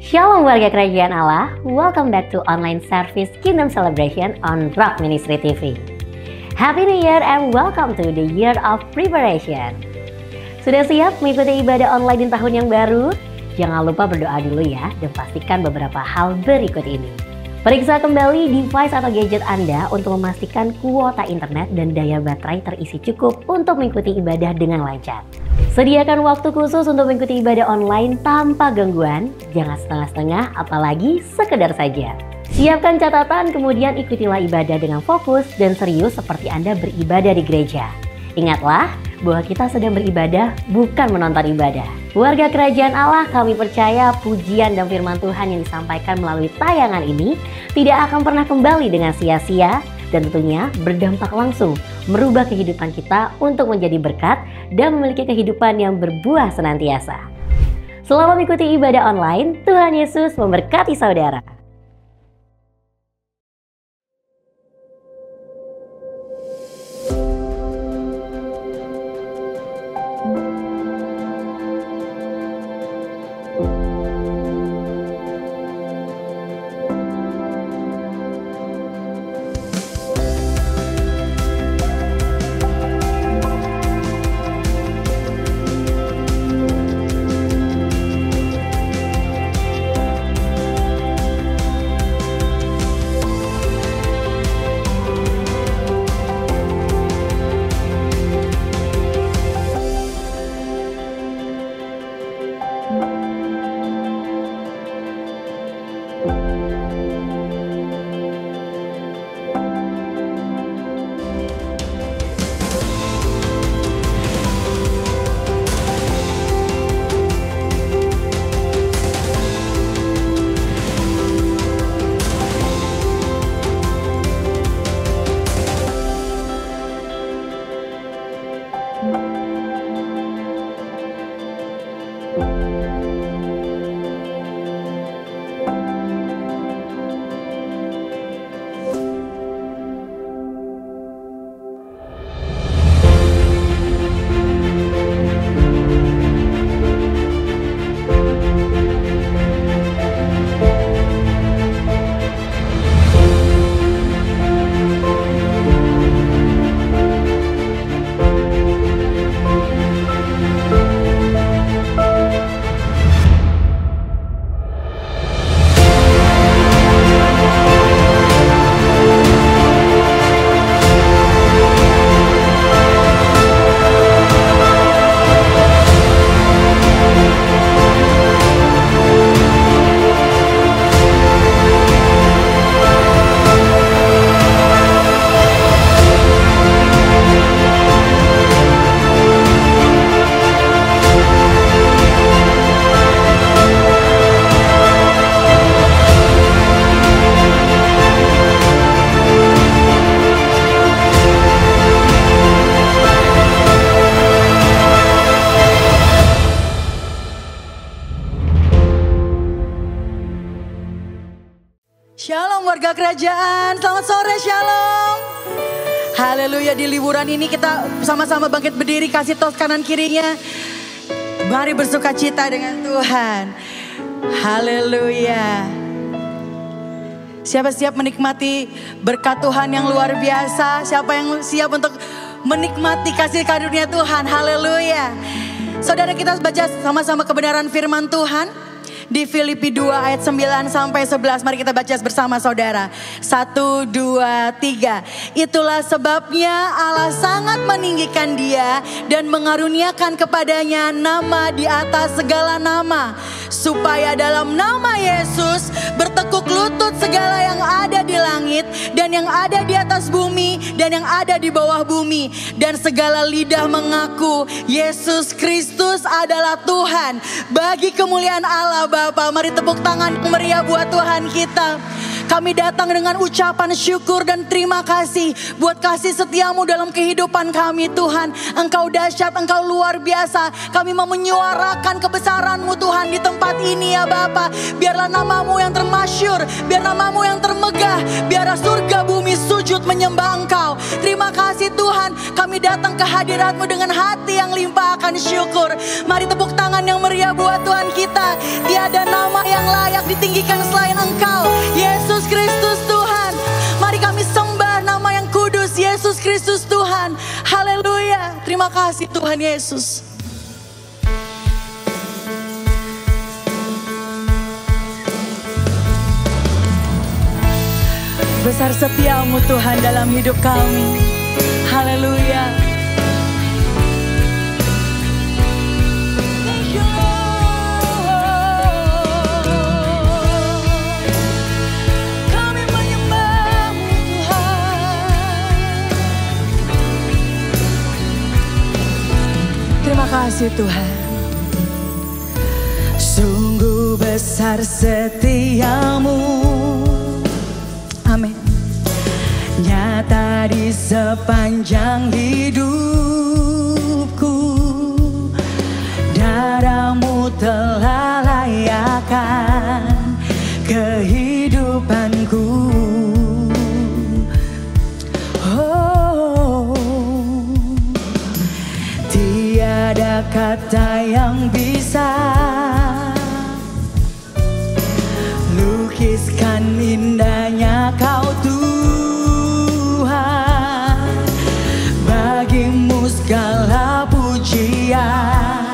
Shalom warga kerajaan Allah, welcome back to online service Kingdom Celebration on Rock Ministry TV. Happy New Year and welcome to the year of preparation. Sudah siap mengikuti ibadah online di tahun yang baru? Jangan lupa berdoa dulu ya dan pastikan beberapa hal berikut ini. Periksa kembali device atau gadget Anda untuk memastikan kuota internet dan daya baterai terisi cukup untuk mengikuti ibadah dengan lancar. Sediakan waktu khusus untuk mengikuti ibadah online tanpa gangguan, jangan setengah-setengah apalagi sekedar saja. Siapkan catatan kemudian ikutilah ibadah dengan fokus dan serius seperti Anda beribadah di gereja. Ingatlah bahwa kita sedang beribadah bukan menonton ibadah. Warga kerajaan Allah, kami percaya pujian dan firman Tuhan yang disampaikan melalui tayangan ini tidak akan pernah kembali dengan sia-sia dan tentunya berdampak langsung merubah kehidupan kita untuk menjadi berkat dan memiliki kehidupan yang berbuah senantiasa. Selamat mengikuti ibadah online, Tuhan Yesus memberkati saudara. Shalom warga kerajaan, selamat sore, shalom. Haleluya, di liburan ini kita sama-sama bangkit berdiri, kasih tos kanan kirinya. Mari bersuka cita dengan Tuhan. Haleluya. Siapa siap menikmati berkat Tuhan yang luar biasa? Siapa yang siap untuk menikmati kasih karunia Tuhan? Haleluya. Saudara, kita baca sama-sama kebenaran firman Tuhan. Di Filipi 2 ayat 9 sampai 11. Mari kita baca bersama saudara. 1, 2, 3. Itulah sebabnya Allah sangat meninggikan dia dan mengaruniakan kepadanya nama di atas segala nama. Supaya dalam nama Yesus bertekuk lutut segala yang ada di langit dan yang ada di atas bumi dan yang ada di bawah bumi. Dan segala lidah mengaku Yesus Kristus adalah Tuhan. Bagi kemuliaan Allah Bapa, mari tepuk tangan meriah buat Tuhan kita. Kami datang dengan ucapan syukur dan terima kasih buat kasih setiamu dalam kehidupan kami Tuhan. Engkau dahsyat, Engkau luar biasa. Kami mau menyuarakan kebesaran-Mu Tuhan di tempat ini ya Bapa. Biarlah nama-Mu yang termasyur, biar nama-Mu yang termegah, biarlah surga bumi sujud menyembah Engkau. Terima kasih Tuhan, kami datang ke hadirat-Mu dengan hati yang limpah akan syukur. Mari tepuk tangan yang meriah buat Tuhan kita. Tiada nama yang layak ditinggikan selain Engkau, Yesus Kristus Tuhan. Mari kami sembah nama yang kudus, Yesus Kristus Tuhan. Haleluya. Terima kasih Tuhan Yesus. Besar setiamu Tuhan dalam hidup kami. Haleluya. Kami menyembah-Mu Tuhan. Terima kasih Tuhan. Sungguh besar setiamu. Amin. Nyata di sepanjang hidupku, darah-Mu telah layakkan kehidupanku. Oh, tiada kata yang bisa lukiskan indahnya Kau Tuhan. Bagimu segala pujian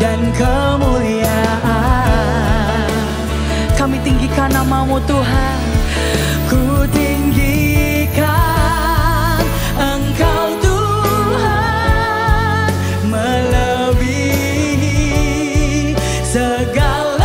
dan kemuliaan. Kami tinggikan nama-Mu Tuhan. Ku tinggikan Engkau Tuhan, melebihi segala.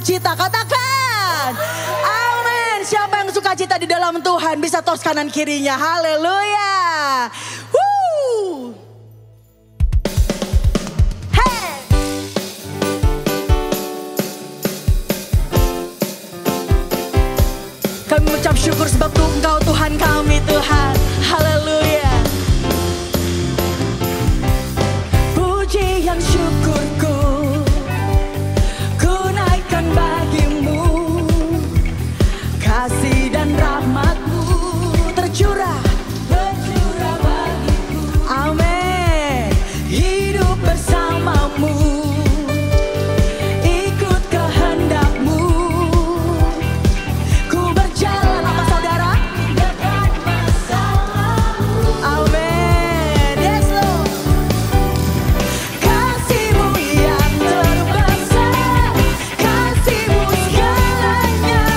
sukacita. Katakan. Amin. Siapa yang sukacita di dalam Tuhan bisa tos kanan kirinya. Haleluya. Woo. Hey. Kami mengucap syukur sebab Engkau Tuhan kami Tuhan. Haleluya. Pujian syukurku ku naikkan bagimu. Kasih dan rahmat-Mu tercurah bagiku. Amin. Hidup bersamamu, ikut kehendak-Mu. Ku berjalan apa saudara? Tinggalkan masalahmu. Amin. Yes Lord. Kasih-Mu yang terbesar, kasih-Mu segalanya,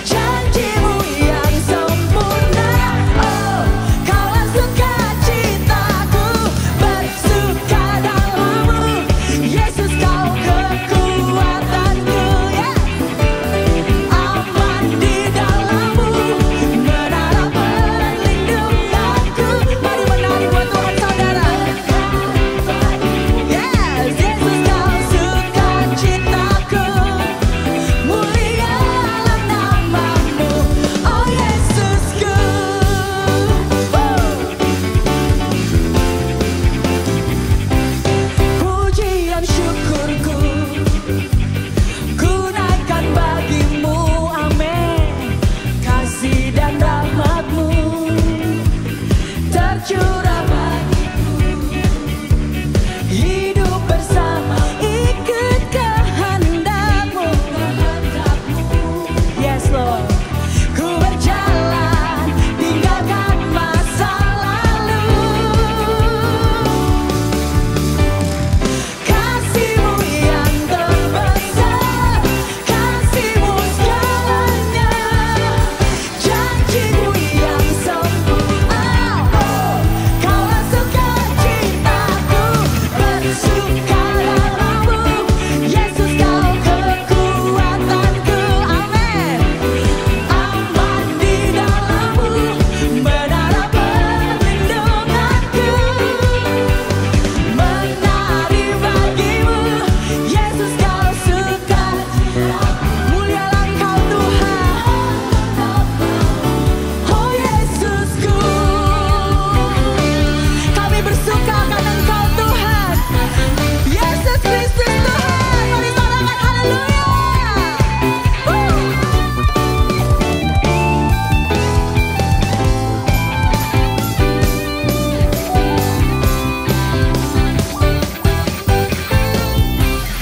janji-Mu yang sempurna. Oh, Kaulah sukacitaku, bersuka dalam-Mu. Yesus Kau kekuatanku, ya. Aman di dalam-Mu, menara perlindunganku. Mari menari buat Tuhan saudara. Yes, Yesus Kau sukacitaku, mulialah nama-Mu, oh Yesusku. Pujian syukurku ku naikkan bagimu. Amin. Kasih dan rahmat-Mu tercurah bagiku. Hidup bersama, ikut kehendak-Mu. Yes Lord. Ku berjalan, tinggalkan masa lalu. Kasih-Mu yang terbesar, kasih-Mu segalanya, janji-Mu yang sempurna. Oh, Kaulah sukacitaku, bersuka dalam-Mu. Yesus Kau kekuatanku. Amin. Aman di dalam-Mu, menara perlindunganku. Menari bagimu, Yesus Kau suka. Mulialah Engkau Tuhan, oh Yesusku. Kami bersuka akan Engkau Tuhan, Yesus Kristus Tuhan. Mari sorakan haleluya.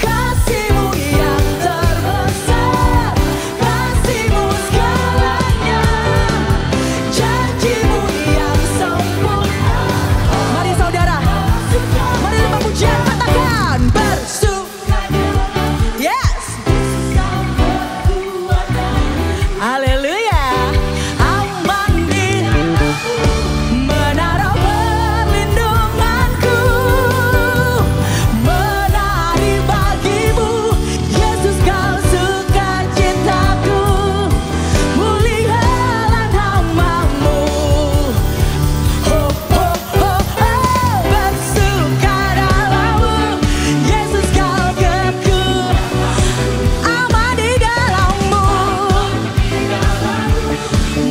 Kasih-Mu yang terbesar, kasih-Mu segalanya, janji-Mu yang sempurna. Mari saudara, mari dalam pujian katakan bersuka. Yes. Haleluya. Aman di menara perlindunganku. Menari bagimu, Yesus Kau sukacitaku. Mulialah nama-Mu. Oh, oh, oh, oh. Bersuka dalam-Mu, Yesus Kau aman di dalam-Mu.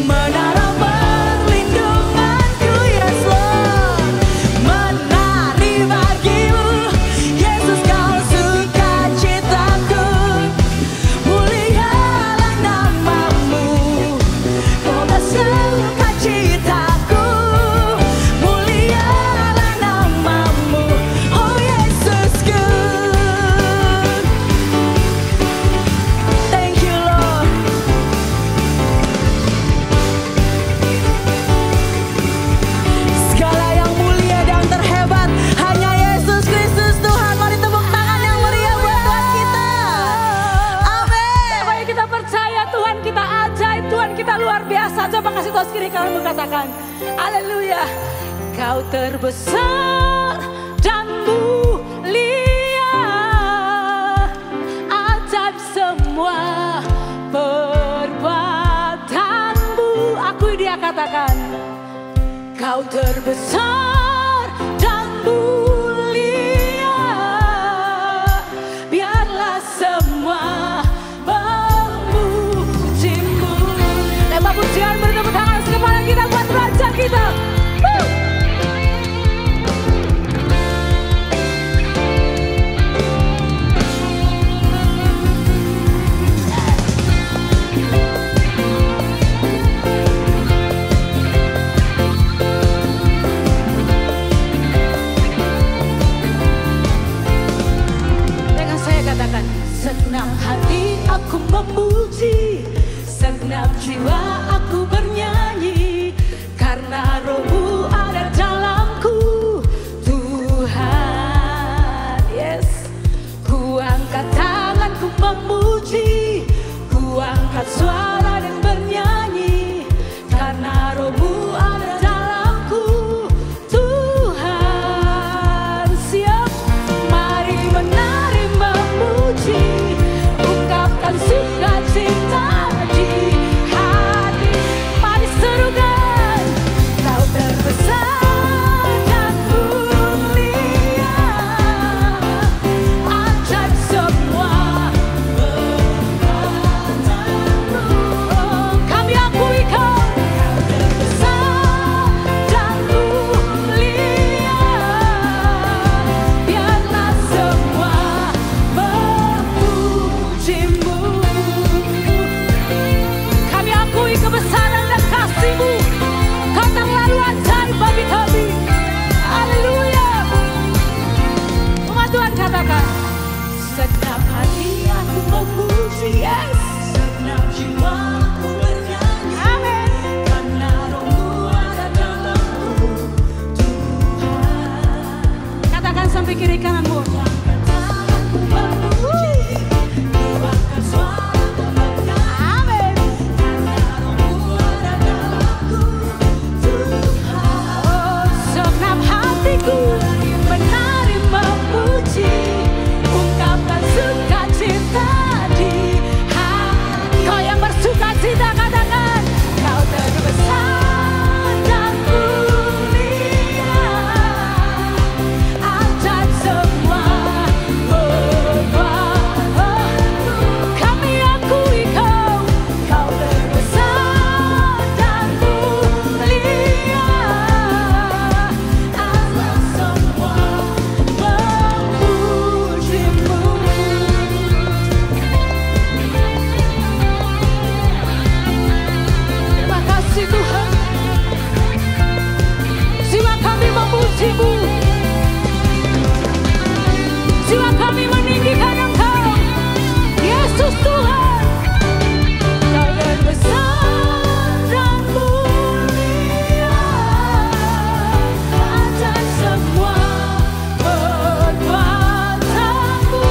Menara perlindunganku, yes Lord. Menari bagimu, Yesus Kau sukacitaku. Mulialah nama-Mu, Kau sukacitaku. Mulialah nama-Mu, oh Yesusku. Thank you Lord. Segala yang mulia dan terhebat hanya Yesus Kristus Tuhan. Mari tepuk tangan yang meriah buat Tuhan kita. Amin. Supaya kita percaya Tuhan kita ajaib, Tuhan kita luar biasa. Coba kasih tos kiri kanan katakan, haleluya. Kau terbesar dan mulia, ajaib katakan, Kau terbesar dan mulia, biarlah semua memujimu. Lembah pujian bertepuk tangan kepala kita buat Raja kita. Senang hati aku memuji, senang jiwa aku bernyanyi, karena Roh-Mu ada dalamku, Tuhan. Yes, ku angkat tanganku memuji, ku angkat suara dan bernyanyi, karena Roh-Mu ada dalamku, Tuhan. Siap, mari menari memuji, ungkapkan sukacita di hati. Mari serukan, Kau terbesar dan mulia, ajaib semua perbuatanmu. Kami akui Kau terbesar dan mulia, biarlah semua memujimu. Kami akui kebesaran dan kasih-Mu, Kau terlalu ajaib bagi kami. Haleluya. Umat Tuhan katakan, segenap hati aku memuji, yes, segenap jiwa aku bernyanyi, amin, karena Roh-Mu ada dalamku, Tuhan. Katakan sampai kiri kananmu, aku memuji, ku angkat suara bernyanyi, amin, karena Roh-Mu ada dalamku, Tuhan. Oh, segenap hatiku menari memuji, ungkapkan sukacita di hati. Kau yang bersukacita katakan, Kau terbesar dan mulia, ajaib semua perbuatanmu. Kami akui Kau terbesar dan mulia, Allah semua memujimu. Terima kasih Tuhan, jiwa kami memuji-Mu, jiwa kami meninggikan Engkau, Yesus Tuhan. Kau terbesar dan mulia, ajaib semua perbuatanmu.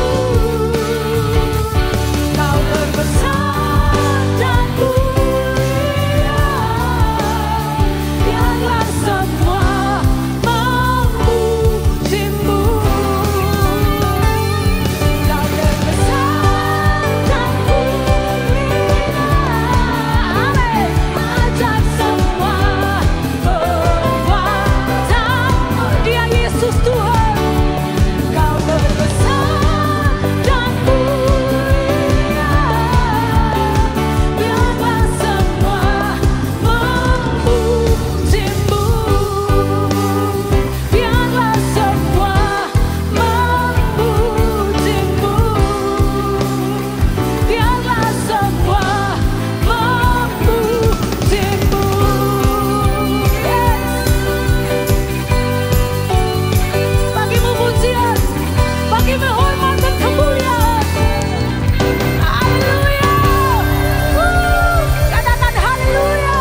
Kau terbesar dan mulia, biarlah semua memujimu. Kau terbesar dan mulia, amin, ajaib semua perbuatanmu. Dia Yesus Tuhan. Kau terbesar dan mulia, biarlah semua memujimu. Biarlah semua memujimu. Biarlah semua memujimu. Yes. Bagimu pujian, bagimu hormat dan kemuliaan. Haleluya. Katakan haleluya.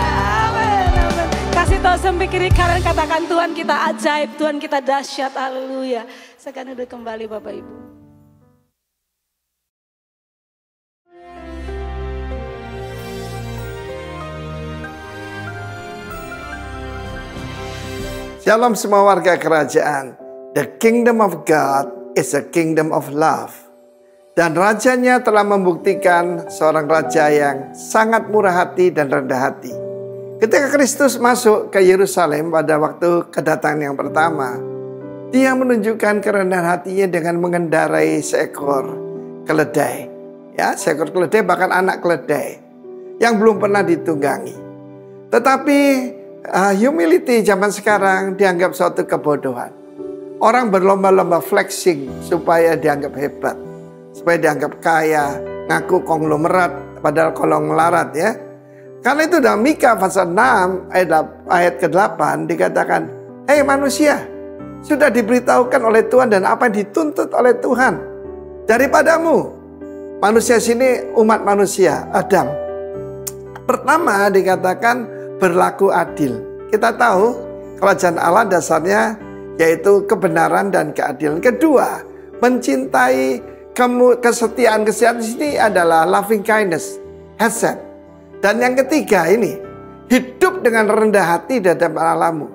Amin, amin. Kasih tahu sampai kiri kanan, katakan Tuhan kita ajaib, Tuhan kita dahsyat. Haleluya. Sekarang duduk kembali Bapak Ibu. Shalom semua warga kerajaan. The kingdom of God is a kingdom of love. Dan rajanya telah membuktikan seorang raja yang sangat murah hati dan rendah hati. Ketika Kristus masuk ke Yerusalem pada waktu kedatangan yang pertama, dia menunjukkan kerendahan hatinya dengan mengendarai seekor keledai. Ya, seekor keledai, bahkan anak keledai yang belum pernah ditunggangi. Tetapi humility zaman sekarang dianggap suatu kebodohan. Orang berlomba-lomba flexing supaya dianggap hebat, supaya dianggap kaya, ngaku konglomerat padahal konglomerat ya. Karena itu dalam Mika pasal 6 ayat ke-8 dikatakan, "Hei manusia, sudah diberitahukan oleh Tuhan dan apa yang dituntut oleh Tuhan daripadamu." Manusia sini umat manusia, Adam. Pertama dikatakan berlaku adil. Kita tahu kerajaan Allah dasarnya yaitu kebenaran dan keadilan. Kedua, mencintai kesetiaan. Kesetiaan di sini adalah loving kindness, hesed. Dan yang ketiga ini, hidup dengan rendah hati di hadapan Allahmu.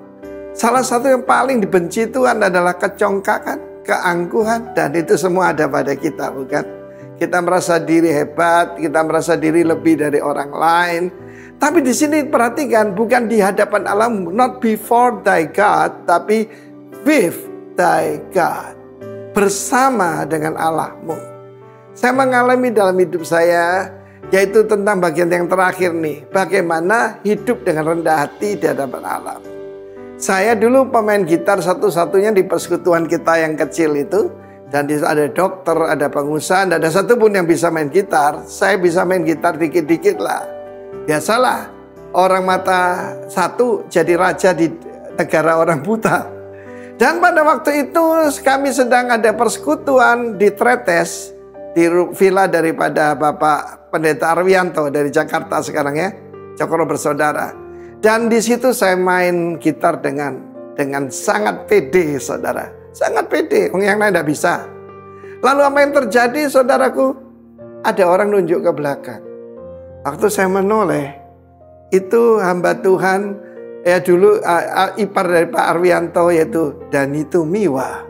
Salah satu yang paling dibenci Tuhan adalah kecongkakan, keangkuhan, dan itu semua ada pada kita, bukan? Kita merasa diri hebat, kita merasa diri lebih dari orang lain. Tapi di sini perhatikan, bukan di hadapan Allahmu, not before thy God, tapi with thy God, bersama dengan Allahmu. Saya mengalami dalam hidup saya, yaitu tentang bagian yang terakhir nih, bagaimana hidup dengan rendah hati di hadapan Allah. Saya dulu pemain gitar satu-satunya di persekutuan kita yang kecil itu, dan di ada dokter, ada pengusaha, tidak ada satupun yang bisa main gitar. Saya bisa main gitar dikit-dikit lah. Biasalah, orang mata satu jadi raja di negara orang buta. Dan pada waktu itu kami sedang ada persekutuan di Tretes, di villa daripada Bapak Pendeta Arwianto dari Jakarta sekarang ya, Cokro Bersaudara. Dan di situ saya main gitar dengan sangat pede, saudara. Sangat pede, yang lain tidak bisa. Lalu apa yang terjadi, saudaraku? Ada orang nunjuk ke belakang. Waktu saya menoleh, itu hamba Tuhan, ya dulu ipar dari Pak Arwianto, yaitu Danito Miwa,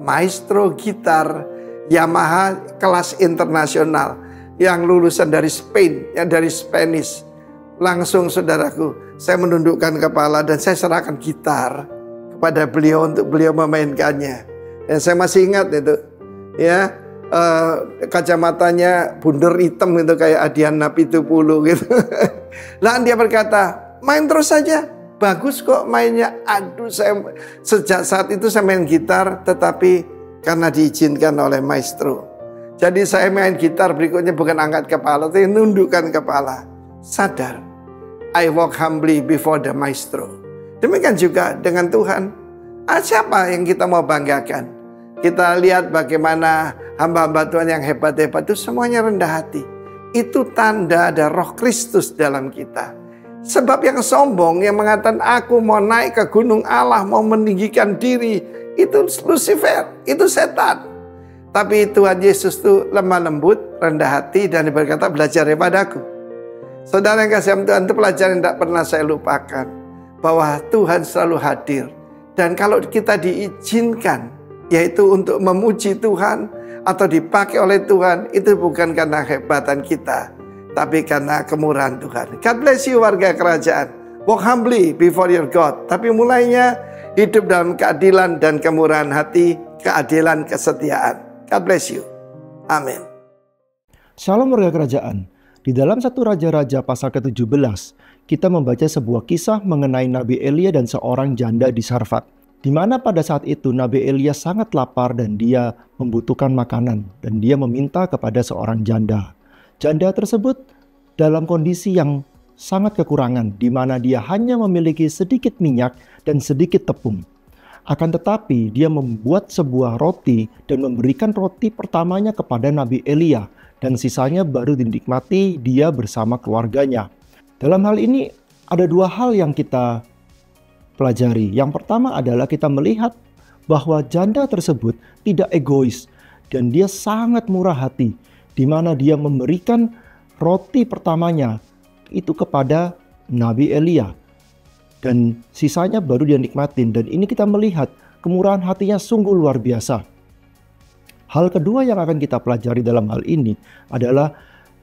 maestro gitar Yamaha kelas internasional yang lulusan dari Spain, yang dari Spanish. Langsung saudaraku, saya menundukkan kepala dan saya serahkan gitar kepada beliau untuk beliau memainkannya. Dan saya masih ingat itu, ya, kacamatanya bundar hitam itu kayak Adiana Pitupulu gitu. Lalu dia berkata, main terus saja, bagus kok mainnya. Aduh, sejak saat itu saya main gitar, tetapi karena diizinkan oleh maestro. Jadi saya main gitar berikutnya bukan angkat kepala, tapi nundukkan kepala. Sadar, I walk humbly before the maestro. Demikian juga dengan Tuhan. Siapa yang kita mau banggakan? Kita lihat bagaimana hamba-hamba Tuhan yang hebat-hebat itu semuanya rendah hati. Itu tanda ada roh Kristus dalam kita. Sebab yang sombong, yang mengatakan aku mau naik ke gunung Allah, mau meninggikan diri, itu Lucifer, itu setan. Tapi Tuhan Yesus itu lemah lembut, rendah hati, dan berkata belajar daripada aku. Saudara yang kasih Tuhan, itu pelajaran yang tidak pernah saya lupakan. Bahwa Tuhan selalu hadir. Dan kalau kita diizinkan, yaitu untuk memuji Tuhan, atau dipakai oleh Tuhan, itu bukan karena kehebatan kita, tapi karena kemurahan Tuhan. God bless you warga kerajaan. Walk humbly before your God. Tapi mulainya hidup dalam keadilan dan kemurahan hati, keadilan, kesetiaan. God bless you. Amin. Shalom warga kerajaan. Di dalam 1 Raja-Raja pasal ke-17, kita membaca sebuah kisah mengenai Nabi Elia dan seorang janda di Sarfat. Di mana pada saat itu Nabi Elia sangat lapar dan dia membutuhkan makanan. Dan dia meminta kepada seorang janda. Janda tersebut dalam kondisi yang sangat kekurangan, di mana dia hanya memiliki sedikit minyak dan sedikit tepung. Akan tetapi dia membuat sebuah roti dan memberikan roti pertamanya kepada Nabi Elia. Dan sisanya baru dinikmati dia bersama keluarganya. Dalam hal ini ada dua hal yang kita pelajari. Yang pertama adalah kita melihat bahwa janda tersebut tidak egois. Dan dia sangat murah hati. Di mana dia memberikan roti pertamanya itu kepada Nabi Elia. Dan sisanya baru dia nikmatin. Dan ini kita melihat kemurahan hatinya sungguh luar biasa. Hal kedua yang akan kita pelajari dalam hal ini adalah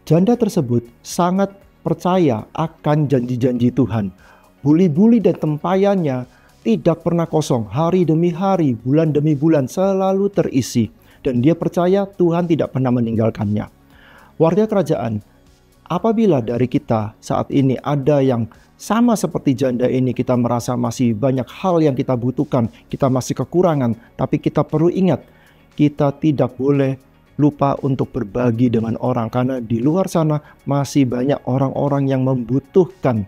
janda tersebut sangat percaya akan janji-janji Tuhan. Buli-buli dan tempayannya tidak pernah kosong, hari demi hari, bulan demi bulan selalu terisi. Dan dia percaya Tuhan tidak pernah meninggalkannya. Warga kerajaan, apabila dari kita saat ini ada yang sama seperti janda ini, kita merasa masih banyak hal yang kita butuhkan, kita masih kekurangan, tapi kita perlu ingat, kita tidak boleh lupa untuk berbagi dengan orang, karena di luar sana masih banyak orang-orang yang membutuhkan.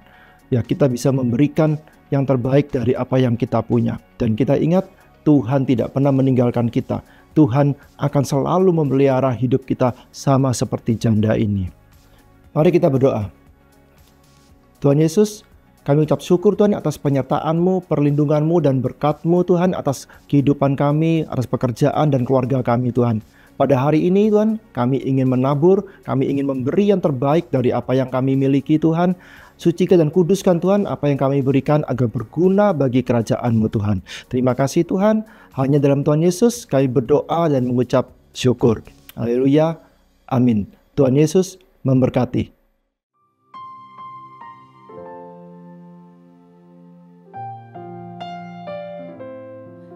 Ya, kita bisa memberikan yang terbaik dari apa yang kita punya. Dan kita ingat, Tuhan tidak pernah meninggalkan kita. Tuhan akan selalu memelihara hidup kita sama seperti janda ini. Mari kita berdoa. Tuhan Yesus, kami ucap syukur Tuhan atas penyertaan-Mu, perlindungan-Mu, dan berkat-Mu Tuhan atas kehidupan kami, atas pekerjaan dan keluarga kami Tuhan. Pada hari ini Tuhan, kami ingin menabur, kami ingin memberi yang terbaik dari apa yang kami miliki Tuhan. Sucikan dan kuduskan Tuhan apa yang kami berikan agar berguna bagi kerajaan-Mu Tuhan. Terima kasih Tuhan, hanya dalam Tuhan Yesus kami berdoa dan mengucap syukur. Haleluya, amin. Tuhan Yesus memberkati.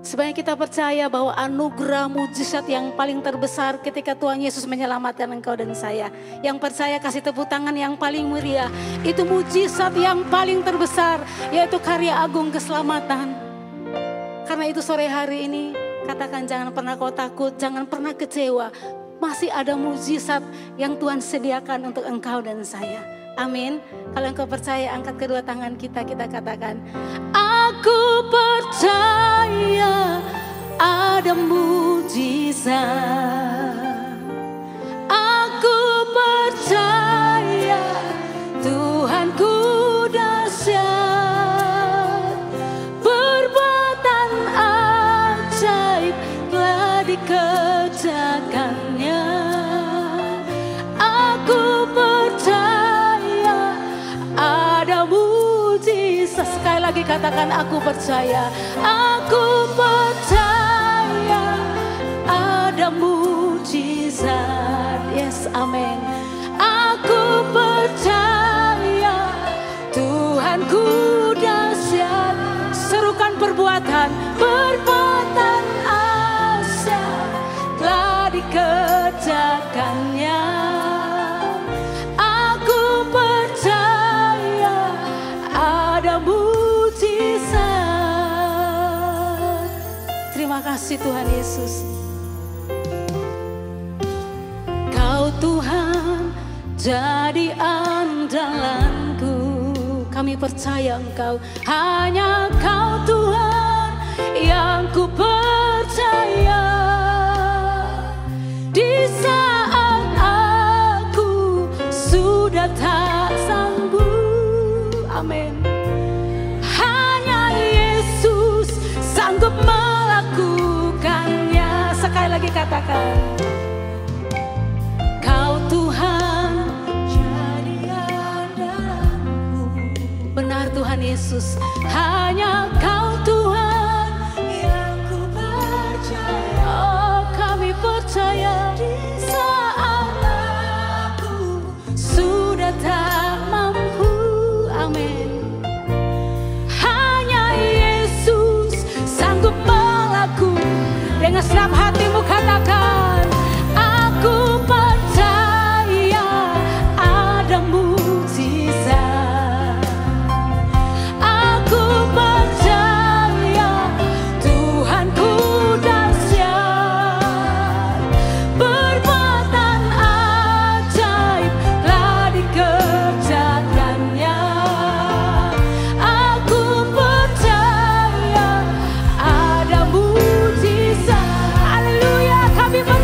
Supaya kita percaya bahwa anugerah mujizat yang paling terbesar ketika Tuhan Yesus menyelamatkan engkau dan saya. Yang percaya kasih tepuk tangan yang paling meriah. Itu mujizat yang paling terbesar, yaitu karya agung keselamatan. Karena itu sore hari ini katakan jangan pernah kau takut, jangan pernah kecewa. Masih ada mujizat yang Tuhan sediakan untuk engkau dan saya. Amin. Kalau engkau percaya, angkat kedua tangan kita katakan, aku percaya ada mujizat. Aku percaya Tuhanku dahsyat. Perbuatan ajaib telah dikerjakannya. Aku percaya ada mujizat. Sekali lagi katakan, aku percaya. Aku percaya ada mujizat. Yes, amin. Aku percaya Tuhanku dahsyat. Serukan perbuatan asyik telah dikerjakannya. Aku percaya ada mujizat. Terima kasih Tuhan Yesus. Kau Tuhan jadi andalanku. Kami percaya Engkau, hanya Kau Tuhan yang ku percaya. Di saat aku sudah tak sanggup, amin, hanya Yesus sanggup melakukannya. Sekali lagi katakan, Kau Tuhan jadi andalanku. Benar Tuhan Yesus, hanya Kau Tuhan yang ku percaya. Oh, kami percaya di saat aku sudah tak mampu, amin, hanya Yesus sanggup melakukan. Dengan senang hatimu katakan, aku percaya ada mujizat. Aku percaya Tuhanku dahsyat. Perbuatan ajaib telah dikerjakannya. Aku percaya ada mujizat. Haleluya, kami percaya.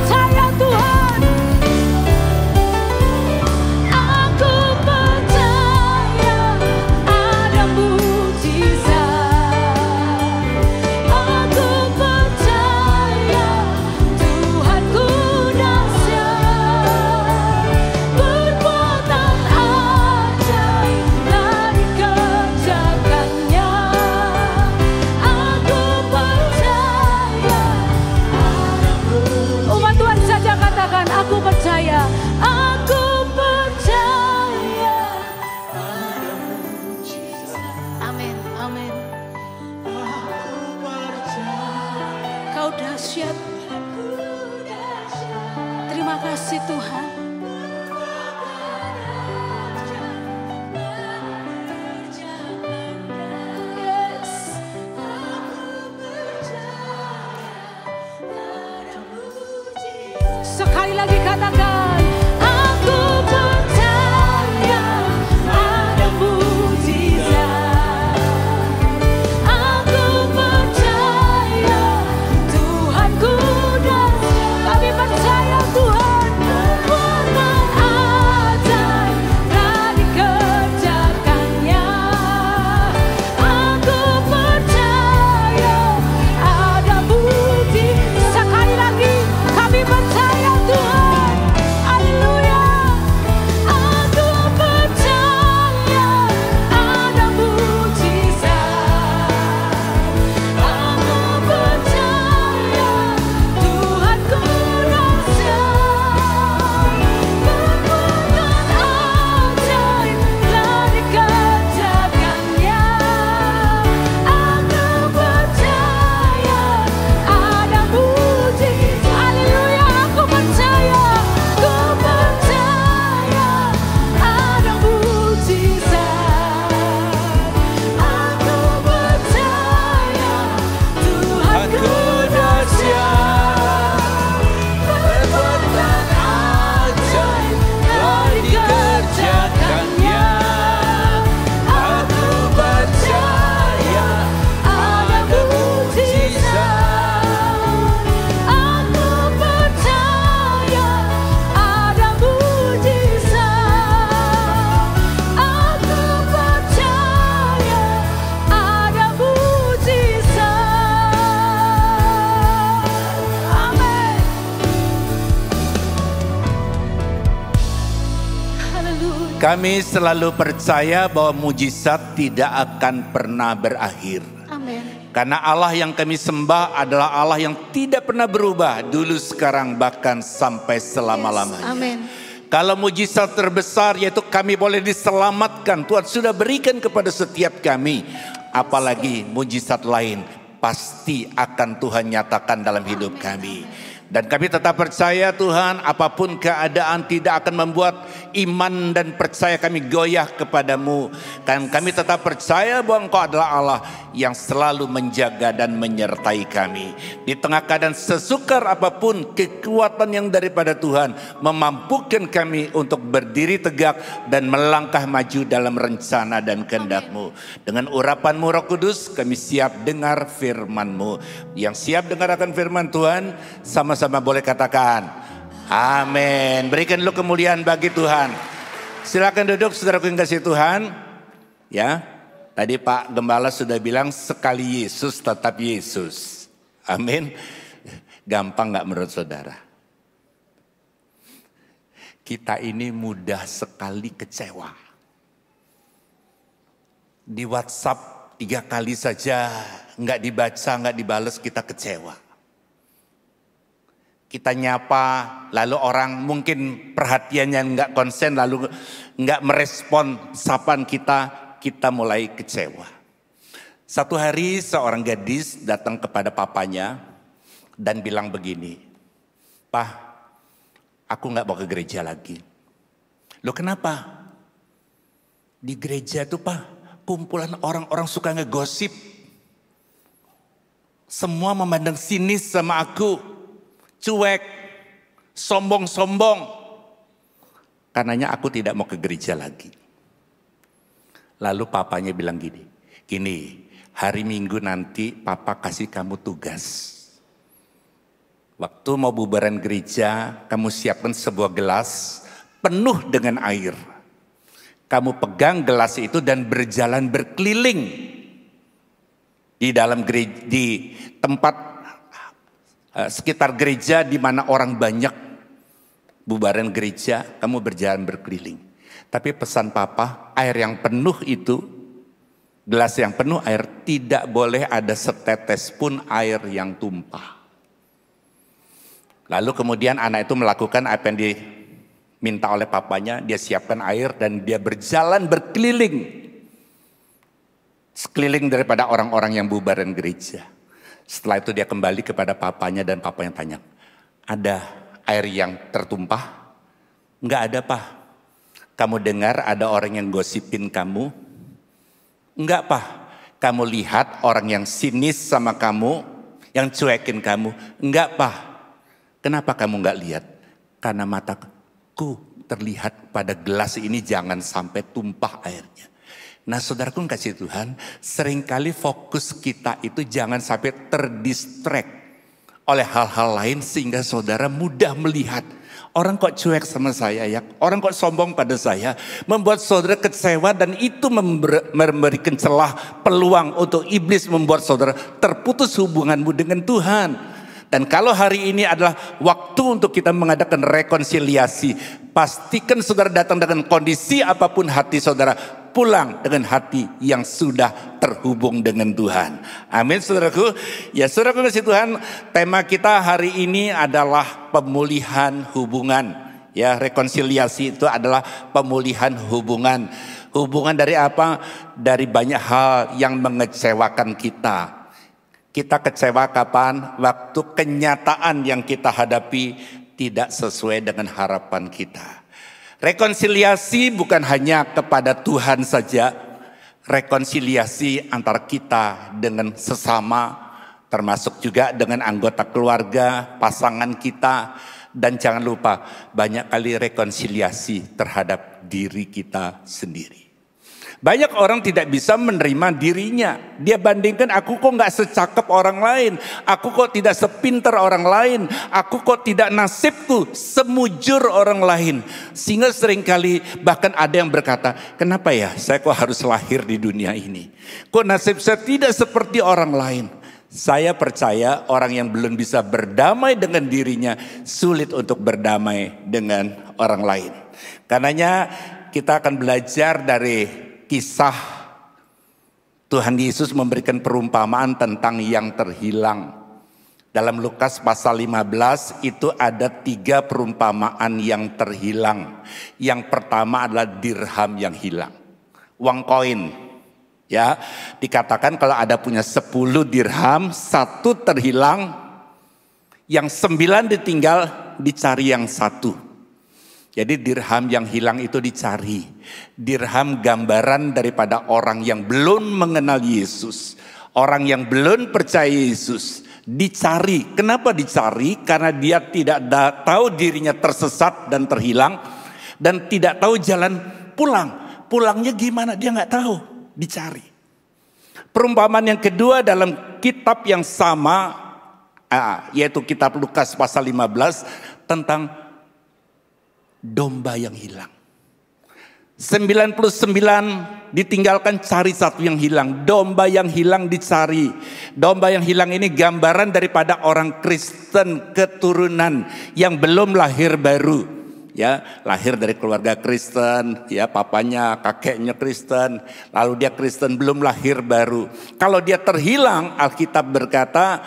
Terima kasih Tuhan. Yes. Sekali lagi katakan, aku percaya ada mujizat. Aku percaya Tuhanku dahsyat. Kami percaya Tuhan perbuatan ajaib telah dikerjakannya. Aku percaya ada mujizat. Sekali lagi kami percaya Tuhan. Haleluya. Aku percaya ada mujizat. Aku percaya Tuhanku dahsyat. Perbuatan ajaib telah dikerjakannya. Aku percaya ada mujizat. Haleluya. Aku percaya ada mujizat. Aku percaya Tuhanku dahsyat. Perbuatan ajaib telah dikerjakannya. Aku percaya ada mujizat. Aku percaya ada mujizat. Aku percaya ada mujizat. Amin. Haleluya. Kami selalu percaya bahwa mujizat tidak akan pernah berakhir. Amin. Karena Allah yang kami sembah adalah Allah yang tidak pernah berubah. Dulu, sekarang, bahkan sampai selama-lamanya. Amin. Kalau mujizat terbesar yaitu kami boleh diselamatkan, Tuhan sudah berikan kepada setiap kami. Apalagi mujizat lain pasti akan Tuhan nyatakan dalam hidup kami. Dan kami tetap percaya Tuhan, apapun keadaan tidak akan membuat iman dan percaya kami goyah kepadamu. Dan kami tetap percaya bahwa Engkau adalah Allah yang selalu menjaga dan menyertai kami. Di tengah keadaan sesukar apapun, kekuatan yang daripada Tuhan memampukan kami untuk berdiri tegak dan melangkah maju dalam rencana dan kehendak-Mu. Dengan urapan-Mu Roh Kudus, kami siap dengar firman-Mu. Yang siap dengar akan firman Tuhan, sama-sama boleh katakan amin. Berikan dulu kemuliaan bagi Tuhan. Silakan duduk saudaraku yang kasih Tuhan. Ya, tadi Pak Gembala sudah bilang sekali Yesus tetap Yesus. Amin. Gampang gak menurut saudara? Kita ini mudah sekali kecewa. Di WhatsApp 3 kali saja gak dibaca, gak dibales, kita kecewa. Kita nyapa, lalu orang mungkin perhatiannya nggak konsen, lalu nggak merespon sapaan kita mulai kecewa. Satu hari seorang gadis datang kepada papanya dan bilang begini, "Pak, aku nggak mau ke gereja lagi." "Loh kenapa?" "Di gereja itu Pak, kumpulan orang-orang suka ngegosip. Semua memandang sinis sama aku. Cuek, sombong-sombong. Karenanya aku tidak mau ke gereja lagi." Lalu papanya bilang gini, hari Minggu nanti papa kasih kamu tugas. Waktu mau bubaran gereja, kamu siapkan sebuah gelas penuh dengan air. Kamu pegang gelas itu dan berjalan berkeliling di dalam gereja, di tempat sekitar gereja di mana orang banyak bubaran gereja, kamu berjalan berkeliling. Tapi pesan papa, air yang penuh itu, gelas yang penuh air, tidak boleh ada setetes pun air yang tumpah. Lalu kemudian anak itu melakukan apa yang diminta oleh papanya, dia siapkan air dan dia berjalan berkeliling. Sekeliling daripada orang-orang yang bubaran gereja. Setelah itu dia kembali kepada papanya dan papanya tanya, air yang tertumpah? Enggak ada, Pak. Kamu dengar ada orang yang gosipin kamu? Enggak, Pak. Kamu lihat orang yang sinis sama kamu, yang cuekin kamu? Enggak, Pak. Kenapa kamu enggak lihat? Karena mataku terlihat pada gelas ini jangan sampai tumpah airnya. Nah, saudaraku kasih Tuhan, seringkali fokus kita itu jangan sampai terdistract oleh hal-hal lain sehingga saudara mudah melihat orang kok cuek sama saya ya, orang kok sombong pada saya, membuat saudara kecewa dan itu memberikan celah peluang untuk iblis membuat saudara terputus hubunganmu dengan Tuhan. Dan kalau hari ini adalah waktu untuk kita mengadakan rekonsiliasi, pastikan saudara datang dengan kondisi apapun hati saudara, pulang dengan hati yang sudah terhubung dengan Tuhan. Amin, saudaraku. Ya, saudaraku kasih Tuhan, tema kita hari ini adalah pemulihan hubungan. Ya, rekonsiliasi itu adalah pemulihan hubungan. Hubungan dari apa? Dari banyak hal yang mengecewakan kita. Kita kecewa kapan? Waktu kenyataan yang kita hadapi tidak sesuai dengan harapan kita. Rekonsiliasi bukan hanya kepada Tuhan saja. Rekonsiliasi antara kita dengan sesama, termasuk juga dengan anggota keluarga, pasangan kita. Dan jangan lupa banyak kali rekonsiliasi terhadap diri kita sendiri. Banyak orang tidak bisa menerima dirinya. Dia bandingkan, aku kok gak secakep orang lain. Aku kok tidak sepinter orang lain. Aku kok tidak nasibku semujur orang lain. Sehingga seringkali bahkan ada yang berkata, kenapa ya saya kok harus lahir di dunia ini? Kok nasib saya tidak seperti orang lain? Saya percaya orang yang belum bisa berdamai dengan dirinya sulit untuk berdamai dengan orang lain. Karenanya kita akan belajar dari kisah Tuhan Yesus memberikan perumpamaan tentang yang terhilang. Dalam Lukas pasal 15 itu ada 3 perumpamaan yang terhilang. Yang pertama adalah dirham yang hilang. Uang koin. Ya, dikatakan kalau ada punya 10 dirham, 1 terhilang, yang 9 ditinggal, dicari yang 1. Jadi dirham yang hilang itu dicari. Dirham gambaran daripada orang yang belum mengenal Yesus. Orang yang belum percaya Yesus. Dicari. Kenapa dicari? Karena dia tidak tahu dirinya tersesat dan terhilang. Dan tidak tahu jalan pulang. Pulangnya gimana? Dia nggak tahu. Dicari. Perumpamaan yang kedua dalam kitab yang sama, yaitu kitab Lukas pasal 15, tentang domba yang hilang. 99 ditinggalkan, cari 1 yang hilang. Domba yang hilang dicari. Domba yang hilang ini gambaran daripada orang Kristen keturunan yang belum lahir baru. Ya, lahir dari keluarga Kristen, ya papanya, kakeknya Kristen, lalu dia Kristen belum lahir baru. Kalau dia terhilang, Alkitab berkata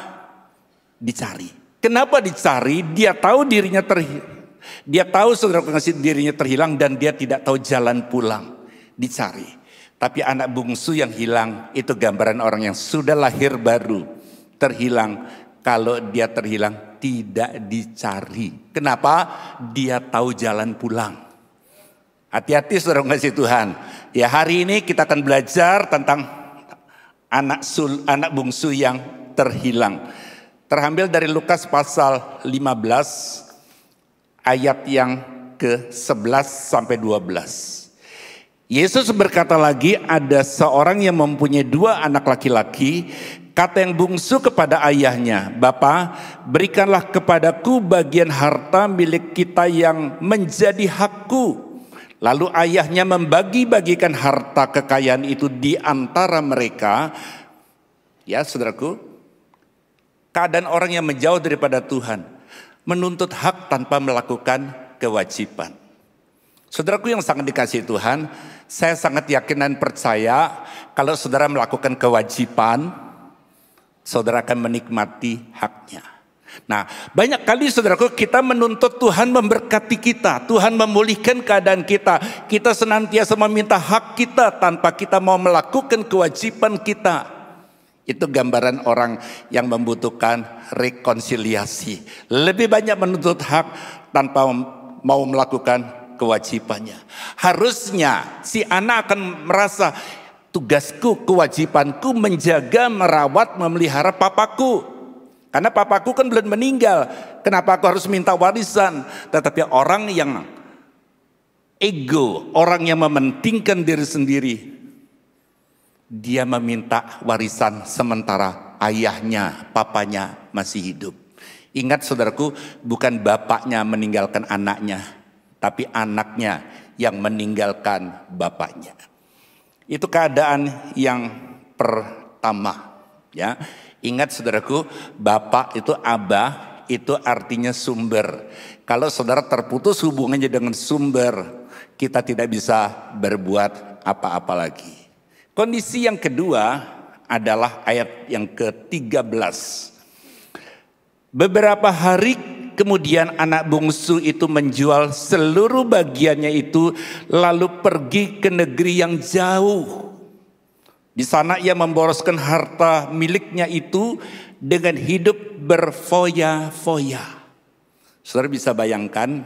dicari. Kenapa dicari? Dia tahu dirinya terhilang. Dia tahu saudara pengasih dirinya terhilang dan dia tidak tahu jalan pulang. Dicari. Tapi anak bungsu yang hilang itu gambaran orang yang sudah lahir baru. Terhilang. Kalau dia terhilang tidak dicari. Kenapa? Dia tahu jalan pulang. Hati-hati saudara pengasih Tuhan. Ya, hari ini kita akan belajar tentang anak bungsu yang terhilang. Terambil dari Lukas pasal 15. Ayat yang ke-11 sampai 12. Yesus berkata lagi, ada seorang yang mempunyai 2 anak laki-laki. Kata yang bungsu kepada ayahnya, "Bapa, berikanlah kepadaku bagian harta milik kita yang menjadi hakku." Lalu ayahnya membagi-bagikan harta kekayaan itu di antara mereka. Ya, saudaraku, keadaan orang yang menjauh daripada Tuhan, menuntut hak tanpa melakukan kewajiban. Saudaraku yang sangat dikasihi Tuhan, saya sangat yakin dan percaya kalau saudara melakukan kewajiban, saudara akan menikmati haknya. Nah, banyak kali saudaraku kita menuntut Tuhan memberkati kita, Tuhan memulihkan keadaan kita. Kita senantiasa meminta hak kita tanpa kita mau melakukan kewajiban kita. Itu gambaran orang yang membutuhkan rekonsiliasi. Lebih banyak menuntut hak tanpa mau melakukan kewajibannya. Harusnya si anak akan merasa, tugasku, kewajibanku menjaga, merawat, memelihara papaku. Karena papaku kan belum meninggal. Kenapa aku harus minta warisan? Tetapi orang yang ego, orang yang mementingkan diri sendiri, dia meminta warisan sementara ayahnya, papanya masih hidup. Ingat saudaraku, bukan bapaknya meninggalkan anaknya, tapi anaknya yang meninggalkan bapaknya. Itu keadaan yang pertama, ya. Ingat saudaraku, bapak itu abah, itu artinya sumber. Kalau saudara terputus hubungannya dengan sumber, kita tidak bisa berbuat apa-apa lagi. Kondisi yang kedua adalah ayat yang ke-13. Beberapa hari kemudian anak bungsu itu menjual seluruh bagiannya itu, lalu pergi ke negeri yang jauh. Di sana ia memboroskan harta miliknya itu dengan hidup berfoya-foya. Saudara bisa bayangkan,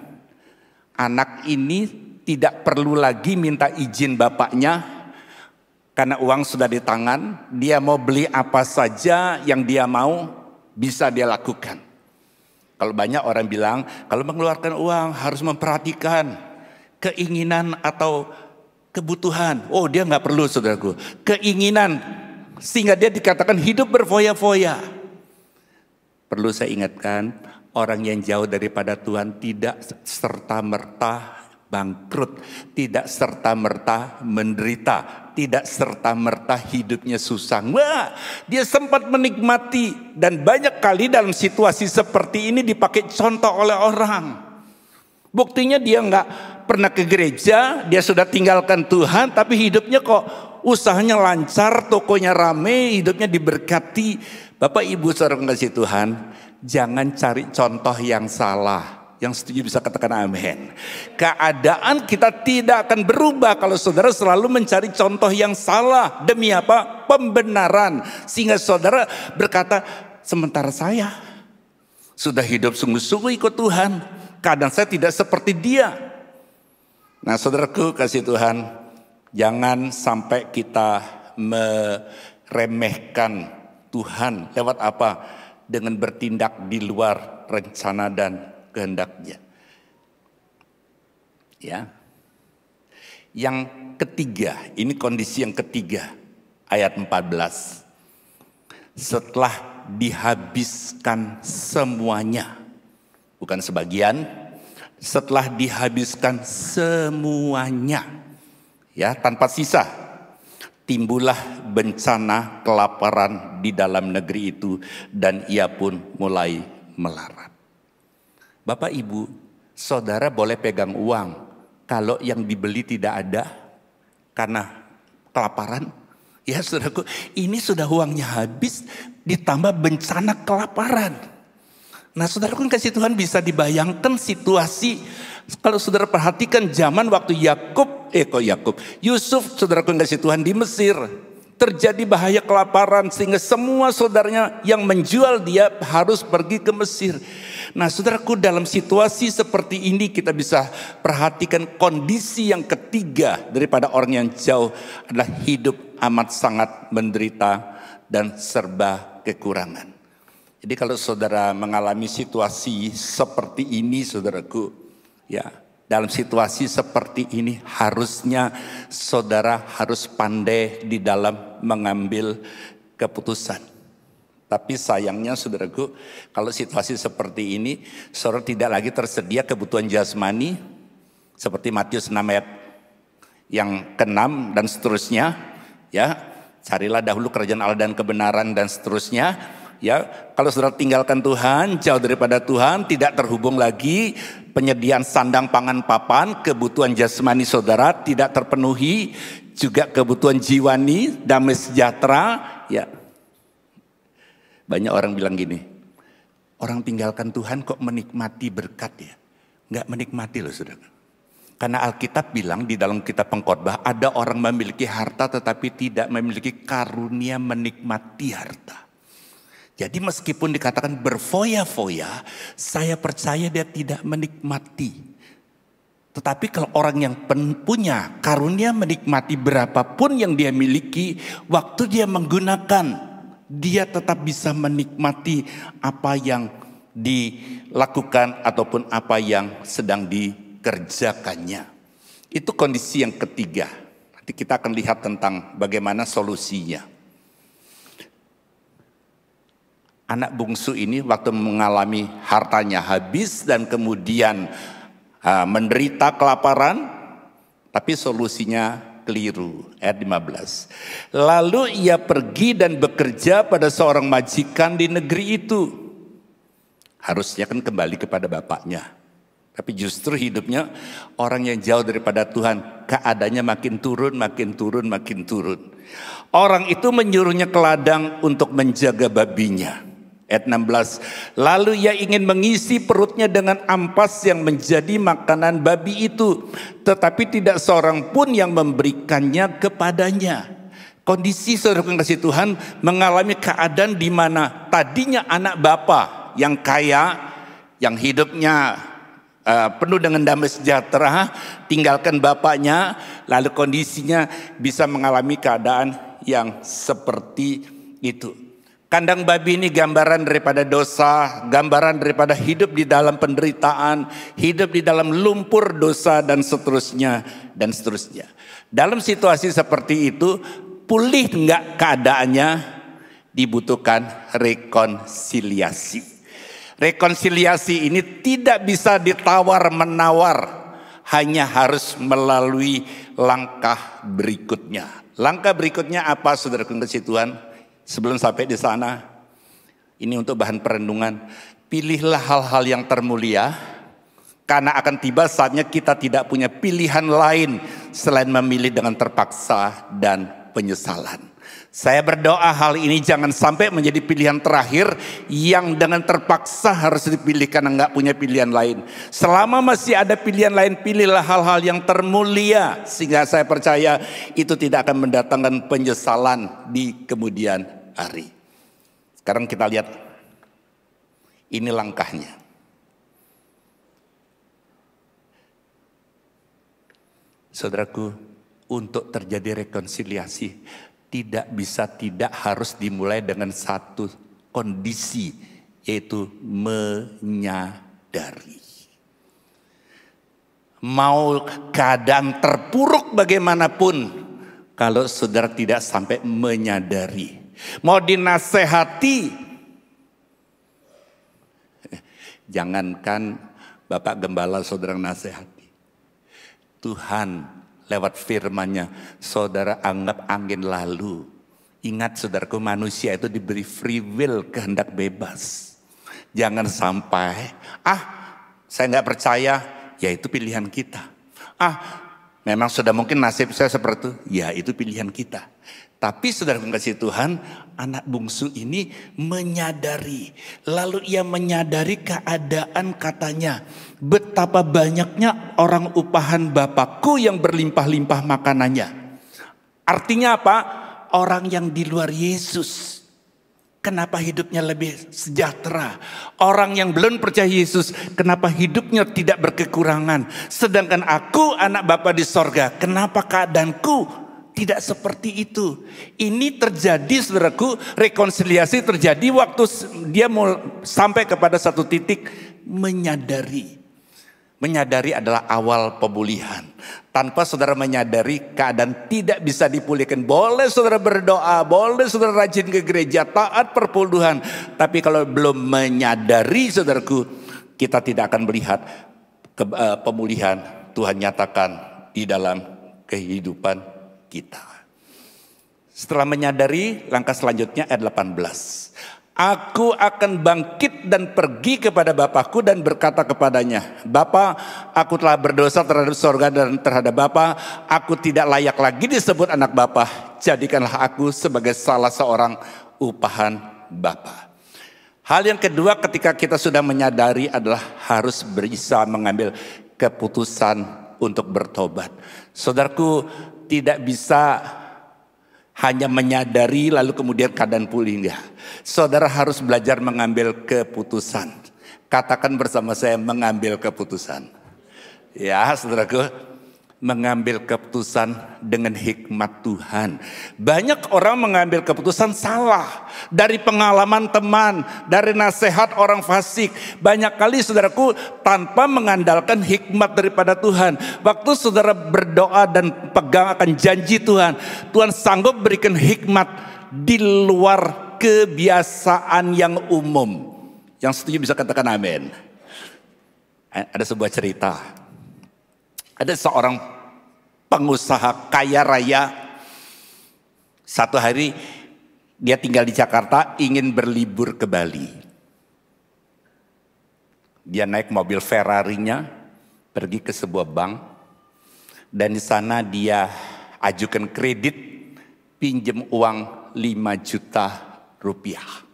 anak ini tidak perlu lagi minta izin bapaknya. Karena uang sudah di tangan, dia mau beli apa saja yang dia mau, bisa dia lakukan. Kalau banyak orang bilang, kalau mengeluarkan uang harus memperhatikan keinginan atau kebutuhan. Oh, dia nggak perlu saudaraku. Keinginan, sehingga dia dikatakan hidup berfoya-foya. Perlu saya ingatkan, orang yang jauh daripada Tuhan tidak serta-merta bangkrut, tidak serta-merta menderita, tidak serta-merta hidupnya susah. Wah, dia sempat menikmati, dan banyak kali dalam situasi seperti ini dipakai contoh oleh orang. Buktinya dia nggak pernah ke gereja, dia sudah tinggalkan Tuhan, tapi hidupnya kok usahanya lancar, tokonya rame, hidupnya diberkati. Bapak Ibu saudara kasih Tuhan, jangan cari contoh yang salah. Yang setuju bisa katakan amin. Keadaan kita tidak akan berubah kalau saudara selalu mencari contoh yang salah. Demi apa? Pembenaran. Sehingga saudara berkata, sementara saya sudah hidup sungguh-sungguh ikut Tuhan, keadaan saya tidak seperti dia. Nah saudaraku kasih Tuhan, jangan sampai kita meremehkan Tuhan. Lewat apa? Dengan bertindak di luar rencana dan kehendaknya. Ya. Yang ketiga, ini kondisi yang ketiga, ayat 14. Setelah dihabiskan semuanya, bukan sebagian, setelah dihabiskan semuanya, ya, tanpa sisa, timbullah bencana kelaparan di dalam negeri itu, dan ia pun mulai melarat. Bapak Ibu, saudara boleh pegang uang kalau yang dibeli tidak ada karena kelaparan. Ya saudaraku, ini sudah uangnya habis ditambah bencana kelaparan. Nah saudaraku kasih Tuhan, bisa dibayangkan situasi kalau saudara perhatikan zaman waktu Yusuf saudaraku kasih Tuhan di Mesir. Terjadi bahaya kelaparan sehingga semua saudaranya yang menjual dia harus pergi ke Mesir. Nah saudaraku, dalam situasi seperti ini kita bisa perhatikan kondisi yang ketiga daripada orang yang jauh adalah hidup amat sangat menderita dan serba kekurangan. Jadi kalau saudara mengalami situasi seperti ini saudaraku, ya, dalam situasi seperti ini harusnya saudara harus pandai di dalam mengambil keputusan. Tapi sayangnya saudaraku, kalau situasi seperti ini, saudara tidak lagi tersedia kebutuhan jasmani seperti Matius 6 ayat yang ke-6 dan seterusnya, ya. Carilah dahulu kerajaan Allah dan kebenaran dan seterusnya. Ya, kalau saudara tinggalkan Tuhan, jauh daripada Tuhan, tidak terhubung lagi, penyediaan sandang pangan papan, kebutuhan jasmani saudara tidak terpenuhi, juga kebutuhan jiwani, damai sejahtera, ya. Banyak orang bilang gini, orang tinggalkan Tuhan kok menikmati berkat ya? Enggak menikmati loh saudara. Karena Alkitab bilang di dalam kitab Pengkhotbah, ada orang memiliki harta tetapi tidak memiliki karunia menikmati harta. Jadi meskipun dikatakan berfoya-foya, saya percaya dia tidak menikmati. Tetapi kalau orang yang punya karunia menikmati berapapun yang dia miliki, waktu dia menggunakan, dia tetap bisa menikmati apa yang dilakukan ataupun apa yang sedang dikerjakannya. Itu kondisi yang ketiga. Nanti kita akan lihat tentang bagaimana solusinya. Anak bungsu ini waktu mengalami hartanya habis dan kemudian menderita kelaparan, tapi solusinya keliru. Ayat 15. Lalu ia pergi dan bekerja pada seorang majikan di negeri itu. Harusnya kan kembali kepada bapaknya. Tapi justru hidupnya orang yang jauh daripada Tuhan. Keadaannya makin turun, makin turun, makin turun. Orang itu menyuruhnya ke ladang untuk menjaga babinya. Ayat 16. Lalu ia ingin mengisi perutnya dengan ampas yang menjadi makanan babi itu. Tetapi tidak seorang pun yang memberikannya kepadanya. Kondisi saudara yang kasih Tuhan mengalami keadaan di mana tadinya anak bapa yang kaya, yang hidupnya penuh dengan damai sejahtera, tinggalkan bapaknya, lalu kondisinya bisa mengalami keadaan yang seperti itu. Kandang babi ini gambaran daripada dosa, gambaran daripada hidup di dalam penderitaan, hidup di dalam lumpur dosa dan seterusnya dan seterusnya. Dalam situasi seperti itu, pulih enggak keadaannya, dibutuhkan rekonsiliasi. Rekonsiliasi ini tidak bisa ditawar-menawar, hanya harus melalui langkah berikutnya. Langkah berikutnya apa, saudara kasih Tuhan? Sebelum sampai di sana, ini untuk bahan perenungan. Pilihlah hal-hal yang termulia, karena akan tiba saatnya kita tidak punya pilihan lain selain memilih dengan terpaksa dan penyesalan. Saya berdoa hal ini jangan sampai menjadi pilihan terakhir yang dengan terpaksa harus dipilih karena nggak punya pilihan lain. Selama masih ada pilihan lain, pilihlah hal-hal yang termulia. Sehingga saya percaya itu tidak akan mendatangkan penyesalan di kemudian hari. Sekarang kita lihat, ini langkahnya. Saudaraku, untuk terjadi rekonsiliasi, tidak bisa tidak harus dimulai dengan satu kondisi, yaitu menyadari. Mau keadaan terpuruk bagaimanapun, kalau saudara tidak sampai menyadari, mau dinasehati, jangankan Bapak Gembala saudara nasehati, Tuhan lewat firman-Nya, saudara anggap angin lalu. Ingat saudaraku, manusia itu diberi free will, kehendak bebas. Jangan sampai, saya nggak percaya, ya itu pilihan kita. Memang sudah mungkin nasib saya seperti itu, ya itu pilihan kita. Tapi saudara kasih Tuhan, anak bungsu ini menyadari. Lalu ia menyadari keadaan, katanya, betapa banyaknya orang upahan Bapakku yang berlimpah-limpah makanannya. Artinya apa? Orang yang di luar Yesus, kenapa hidupnya lebih sejahtera? Orang yang belum percaya Yesus, kenapa hidupnya tidak berkekurangan? Sedangkan aku anak Bapa di sorga, kenapa keadaanku tidak seperti itu? Ini terjadi, saudaraku, rekonsiliasi terjadi waktu dia mau sampai kepada satu titik menyadari. Menyadari adalah awal pemulihan. Tanpa saudara menyadari, keadaan tidak bisa dipulihkan. Boleh saudara berdoa, boleh saudara rajin ke gereja, taat perpuluhan, tapi kalau belum menyadari, saudaraku, kita tidak akan melihat pemulihan Tuhan nyatakan di dalam kehidupan kita. Setelah menyadari, langkah selanjutnya ayat 18. Aku akan bangkit dan pergi kepada Bapakku dan berkata kepadanya, Bapa, aku telah berdosa terhadap sorga dan terhadap Bapa. Aku tidak layak lagi disebut anak Bapa. Jadikanlah aku sebagai salah seorang upahan Bapa. Hal yang kedua ketika kita sudah menyadari adalah harus bisa mengambil keputusan untuk bertobat. Saudaraku, tidak bisa hanya menyadari lalu kemudian keadaan pulih, enggak. Saudara harus belajar mengambil keputusan. Katakan bersama saya, mengambil keputusan. Ya, saudaraku, mengambil keputusan dengan hikmat Tuhan. Banyak orang mengambil keputusan salah dari pengalaman teman, dari nasihat orang fasik. Banyak kali saudaraku tanpa mengandalkan hikmat daripada Tuhan. Waktu saudara berdoa dan pegang akan janji Tuhan, Tuhan sanggup berikan hikmat di luar kebiasaan yang umum. Yang setuju bisa katakan amin. Ada sebuah cerita. Ada seorang pengusaha kaya raya. Satu hari dia tinggal di Jakarta, ingin berlibur ke Bali. Dia naik mobil Ferrarinya, pergi ke sebuah bank, dan di sana dia ajukan kredit, pinjam uang 5 juta rupiah.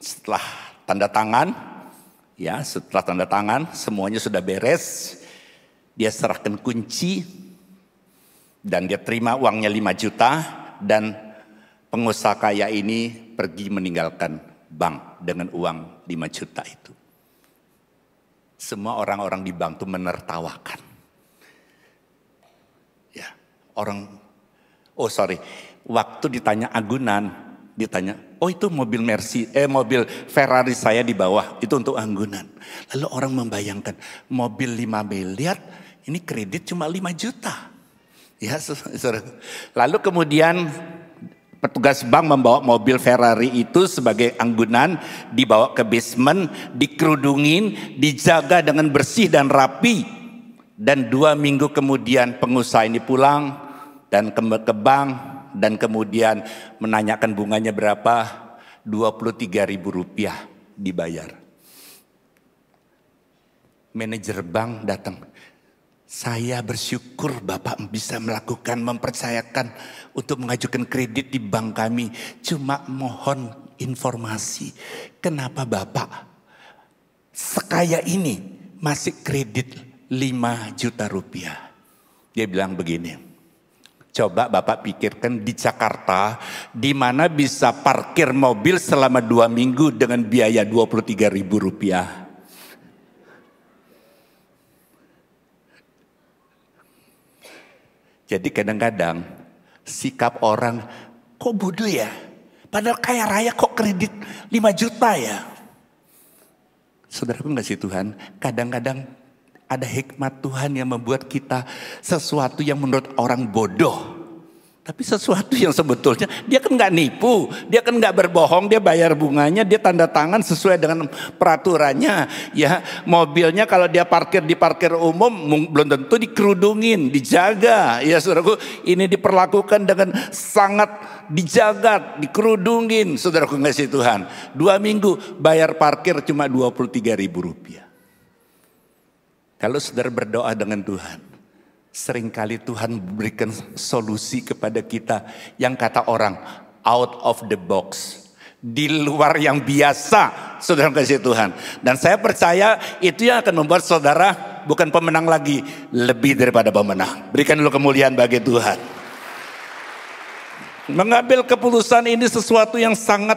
Setelah tanda tangan, semuanya sudah beres. Dia serahkan kunci dan dia terima uangnya 5 juta, dan pengusaha kaya ini pergi meninggalkan bank dengan uang 5 juta itu. Semua orang-orang di bank itu menertawakan. Ya, waktu ditanya agunan, ditanya, oh itu mobil mobil Ferrari saya di bawah, itu untuk agunan. Lalu orang membayangkan, mobil 5 miliar, ini kredit cuma 5 juta. Ya, lalu kemudian petugas bank membawa mobil Ferrari itu sebagai anggunan, dibawa ke basement, dikerudungin, dijaga dengan bersih dan rapi. Dan 2 minggu kemudian pengusaha ini pulang dan ke bank, dan kemudian menanyakan bunganya berapa, 23.000 rupiah dibayar. Manajer bank datang, saya bersyukur Bapak bisa mempercayakan untuk mengajukan kredit di bank kami. Cuma mohon informasi, kenapa Bapak sekaya ini masih kredit 5 juta rupiah. Dia bilang begini, coba Bapak pikirkan di Jakarta, di mana bisa parkir mobil selama 2 minggu dengan biaya 23.000 rupiah. Jadi kadang-kadang sikap orang, kok bodoh ya? Padahal kaya raya kok kredit 5 juta ya? Saudaraku nggak sih Tuhan, kadang-kadang ada hikmat Tuhan yang membuat kita sesuatu yang menurut orang bodoh. Tapi sesuatu yang sebetulnya dia kan nggak nipu, dia kan nggak berbohong, dia bayar bunganya, dia tanda tangan sesuai dengan peraturannya. Ya, mobilnya kalau dia parkir di parkir umum belum tentu dikerudungin, dijaga. Ya saudaraku, ini diperlakukan dengan sangat dijaga, dikerudungin. Saudaraku nggak sih Tuhan, 2 minggu bayar parkir cuma 23.000 rupiah. Kalau saudara berdoa dengan Tuhan, seringkali Tuhan berikan solusi kepada kita yang kata orang out of the box, di luar yang biasa. Saudara kasih Tuhan, dan saya percaya itu yang akan membuat saudara bukan pemenang lagi, lebih daripada pemenang. Berikan dulu kemuliaan bagi Tuhan. Mengambil keputusan ini sesuatu yang sangat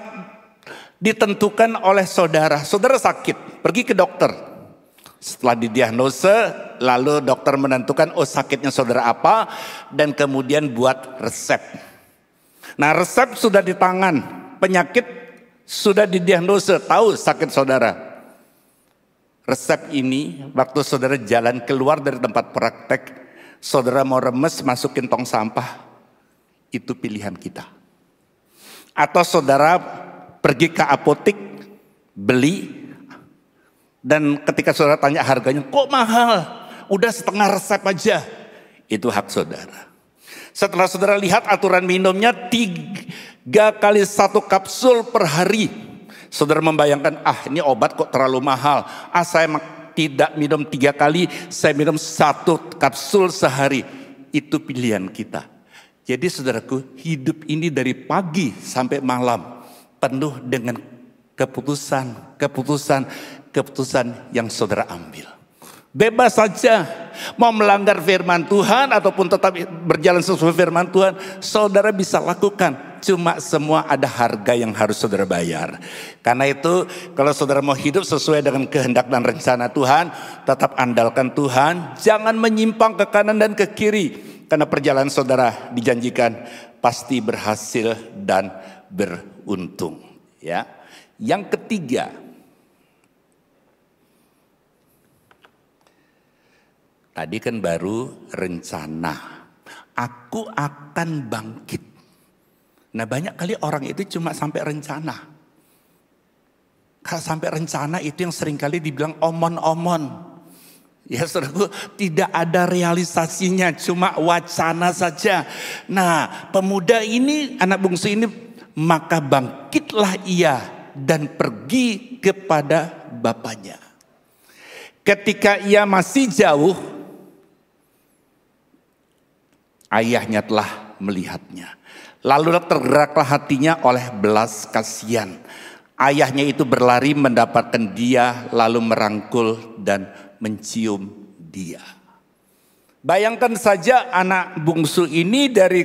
ditentukan oleh saudara. Saudara sakit, pergi ke dokter. Setelah didiagnosa, lalu dokter menentukan sakitnya saudara apa, dan kemudian buat resep. Nah, resep sudah di tangan, penyakit sudah didiagnosa, tahu sakit saudara. Resep ini waktu saudara jalan keluar dari tempat praktek, saudara mau remes masukin tong sampah, itu pilihan kita. Atau saudara pergi ke apotek beli, dan ketika saudara tanya harganya, kok mahal? Udah setengah resep aja. Itu hak saudara. Setelah saudara lihat aturan minumnya 3 kali 1 kapsul per hari, saudara membayangkan, ini obat kok terlalu mahal. Saya tidak minum 3 kali, saya minum 1 kapsul sehari. Itu pilihan kita. Jadi saudaraku, hidup ini dari pagi sampai malam penuh dengan keputusan yang saudara ambil. Bebas saja. Mau melanggar firman Tuhan ataupun tetap berjalan sesuai firman Tuhan, saudara bisa lakukan. Cuma semua ada harga yang harus saudara bayar. Karena itu kalau saudara mau hidup sesuai dengan kehendak dan rencana Tuhan, tetap andalkan Tuhan. Jangan menyimpang ke kanan dan ke kiri. Karena perjalanan saudara dijanjikan pasti berhasil dan beruntung. Ya. Yang ketiga, tadi kan baru rencana. Aku akan bangkit. Nah banyak kali orang itu cuma sampai rencana. Kalau sampai rencana itu yang seringkali dibilang omon-omon. Ya saudaraku, tidak ada realisasinya, cuma wacana saja. Nah pemuda ini, anak bungsu ini, maka bangkitlah ia dan pergi kepada bapaknya. Ketika ia masih jauh, ayahnya telah melihatnya. Lalu tergeraklah hatinya oleh belas kasihan. Ayahnya itu berlari mendapatkan dia, lalu merangkul dan mencium dia. Bayangkan saja anak bungsu ini dari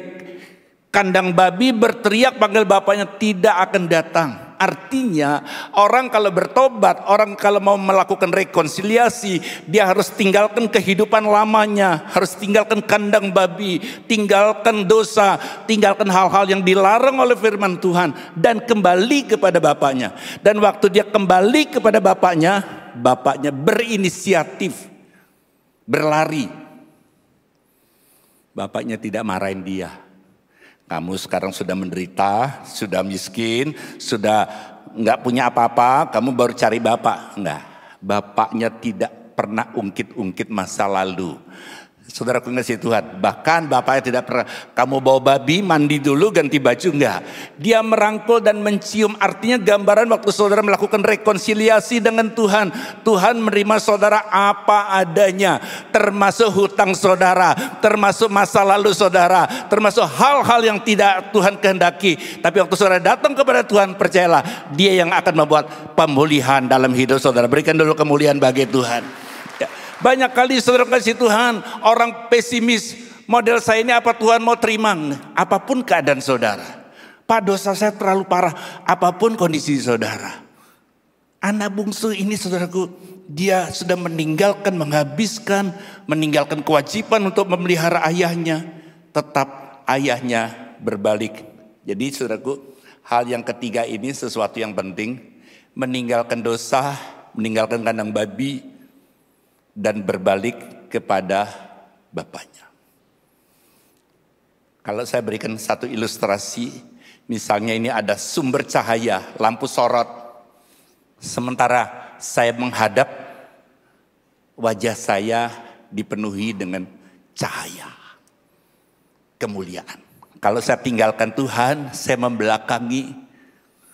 kandang babi berteriak panggil bapaknya, tidak akan datang. Artinya orang kalau bertobat, orang kalau mau melakukan rekonsiliasi, dia harus tinggalkan kehidupan lamanya, harus tinggalkan kandang babi, tinggalkan dosa, tinggalkan hal-hal yang dilarang oleh firman Tuhan, dan kembali kepada bapaknya. Dan waktu dia kembali kepada bapaknya, bapaknya berinisiatif berlari. Bapaknya tidak marahin dia. Kamu sekarang sudah menderita, sudah miskin, sudah nggak punya apa-apa, kamu baru cari bapak. Enggak, bapaknya tidak pernah ungkit-ungkit masa lalu. Saudara kasih Tuhan, bahkan bapaknya tidak pernah, kamu bawa babi, mandi dulu, ganti baju, enggak. Dia merangkul dan mencium, artinya gambaran waktu saudara melakukan rekonsiliasi dengan Tuhan. Tuhan menerima saudara apa adanya, termasuk hutang saudara, termasuk masa lalu saudara, termasuk hal-hal yang tidak Tuhan kehendaki. Tapi waktu saudara datang kepada Tuhan, percayalah, Dia yang akan membuat pemulihan dalam hidup saudara. Berikan dulu kemuliaan bagi Tuhan. Banyak kali saudara kasih Tuhan, orang pesimis, model saya ini apa Tuhan mau terima? Apapun keadaan saudara, Pak dosa saya terlalu parah, apapun kondisi saudara. Anak bungsu ini saudaraku, dia sudah meninggalkan kewajiban untuk memelihara ayahnya. Tetap ayahnya berbalik. Jadi saudaraku, hal yang ketiga ini sesuatu yang penting. Meninggalkan dosa, meninggalkan kandang babi, dan berbalik kepada bapaknya. Kalau saya berikan satu ilustrasi, misalnya ini ada sumber cahaya, lampu sorot. Sementara saya menghadap, wajah saya dipenuhi dengan cahaya, kemuliaan. Kalau saya tinggalkan Tuhan, saya membelakangi,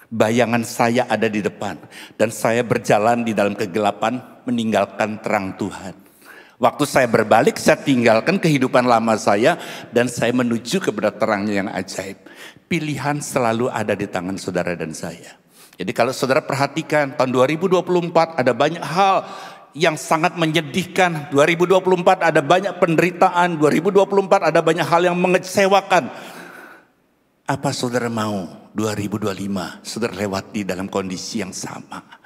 bayangan saya ada di depan. Dan saya berjalan di dalam kegelapan, meninggalkan terang Tuhan. Waktu saya berbalik, saya tinggalkan kehidupan lama saya dan saya menuju kepada terangnya yang ajaib. Pilihan selalu ada di tangan saudara dan saya. Jadi kalau saudara perhatikan, tahun 2024 ada banyak hal yang sangat menyedihkan. 2024 ada banyak penderitaan. 2024 ada banyak hal yang mengecewakan. Apa saudara mau 2025 saudara lewati dalam kondisi yang sama?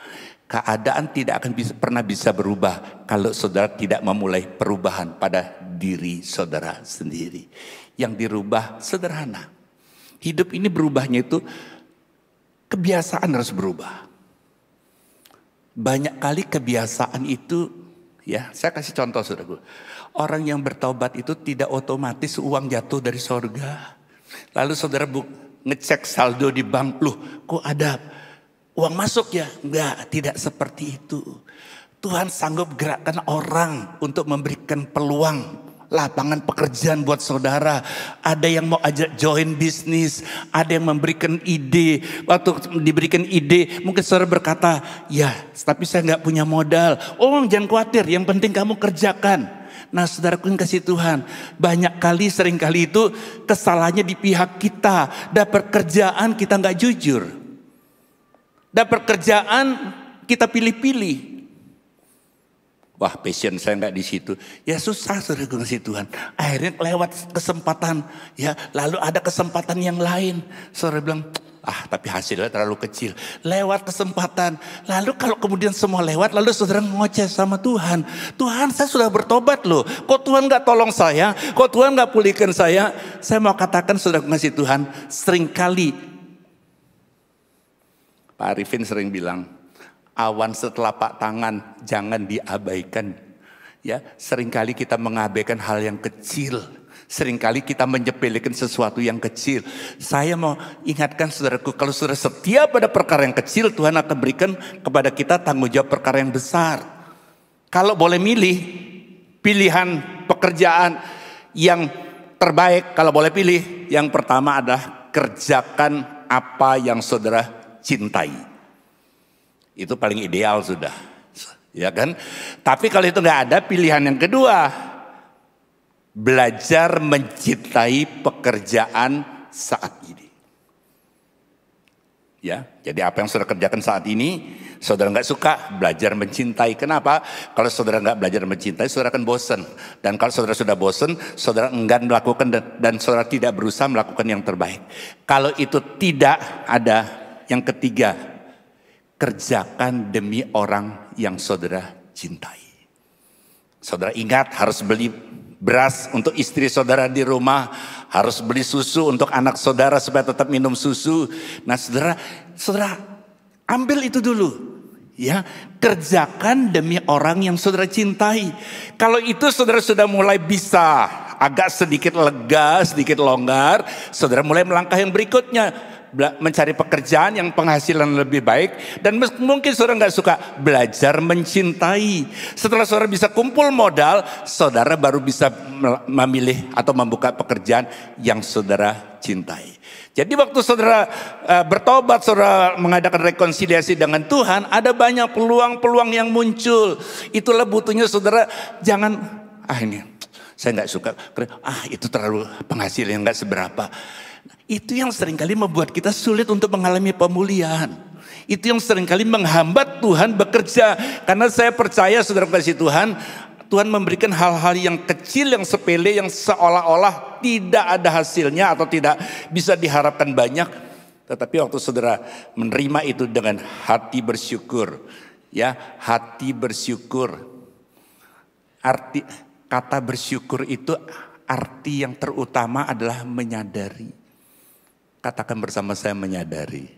Keadaan tidak akan pernah bisa berubah kalau saudara tidak memulai perubahan pada diri saudara sendiri. Yang dirubah sederhana. Hidup ini berubahnya itu kebiasaan harus berubah. Banyak kali kebiasaan itu, ya saya kasih contoh saudaraku. Orang yang bertaubat itu tidak otomatis uang jatuh dari sorga. Lalu saudara ngecek saldo di bank, loh kok ada uang masuk ya? Enggak, tidak seperti itu. Tuhan sanggup gerakkan orang untuk memberikan peluang lapangan pekerjaan buat saudara. Ada yang mau ajak join bisnis, ada yang memberikan ide. Waktu diberikan ide, mungkin saudara berkata, ya tapi saya nggak punya modal. Oh jangan khawatir, yang penting kamu kerjakan. Nah saudaraku yang kasih Tuhan, banyak kali seringkali itu kesalahannya di pihak kita. Dapat kerjaan kita nggak jujur. Dapat kerjaan kita pilih-pilih. Wah, passion saya nggak di situ. Ya susah saudaraku ngasih Tuhan. Akhirnya lewat kesempatan, ya lalu ada kesempatan yang lain. Saudara bilang, tapi hasilnya terlalu kecil. Lewat kesempatan. Lalu kalau kemudian semua lewat, lalu saudara ngoceh sama Tuhan. Tuhan, saya sudah bertobat loh. Kok Tuhan nggak tolong saya? Kok Tuhan nggak pulihkan saya? Saya mau katakan saudara ngasih Tuhan, seringkali Pak Arifin sering bilang, awan setelapak tangan jangan diabaikan. Ya, seringkali kita mengabaikan hal yang kecil. Seringkali kita menyepelekan sesuatu yang kecil. Saya mau ingatkan saudaraku, kalau saudara setia pada perkara yang kecil, Tuhan akan berikan kepada kita tanggung jawab perkara yang besar. Kalau boleh milih, pilihan pekerjaan yang terbaik, kalau boleh pilih, yang pertama adalah kerjakan apa yang saudara cintai. Itu paling ideal sudah, ya kan? Tapi kalau itu nggak ada, pilihan yang kedua, belajar mencintai pekerjaan saat ini. Ya, jadi apa yang saudara kerjakan saat ini, saudara nggak suka, belajar mencintai. Kenapa? Kalau saudara nggak belajar mencintai, saudara akan bosan. Dan kalau saudara sudah bosan, saudara enggan melakukan dan saudara tidak berusaha melakukan yang terbaik. Kalau itu tidak ada, yang ketiga, kerjakan demi orang yang saudara cintai. Saudara ingat harus beli beras untuk istri saudara di rumah, harus beli susu untuk anak saudara supaya tetap minum susu. Nah saudara ambil itu dulu. Ya, kerjakan demi orang yang saudara cintai. Kalau itu saudara sudah mulai bisa agak sedikit lega, sedikit longgar, saudara mulai melangkah yang berikutnya. Mencari pekerjaan yang penghasilan lebih baik. Dan mungkin saudara nggak suka, belajar mencintai. Setelah saudara bisa kumpul modal, saudara baru bisa memilih atau membuka pekerjaan yang saudara cintai. Jadi waktu saudara bertobat, saudara mengadakan rekonsiliasi dengan Tuhan, ada banyak peluang-peluang yang muncul. Itulah butuhnya saudara jangan, ini saya nggak suka, itu terlalu penghasilan nggak seberapa. Itu yang seringkali membuat kita sulit untuk mengalami pemulihan. Itu yang seringkali menghambat Tuhan bekerja. Karena saya percaya saudara kasih Tuhan, Tuhan memberikan hal-hal yang kecil, yang sepele, yang seolah-olah tidak ada hasilnya atau tidak bisa diharapkan banyak. Tetapi waktu saudara menerima itu dengan hati bersyukur, ya, hati bersyukur. Arti kata bersyukur itu arti yang terutama adalah menyadari. Katakan bersama saya, menyadari.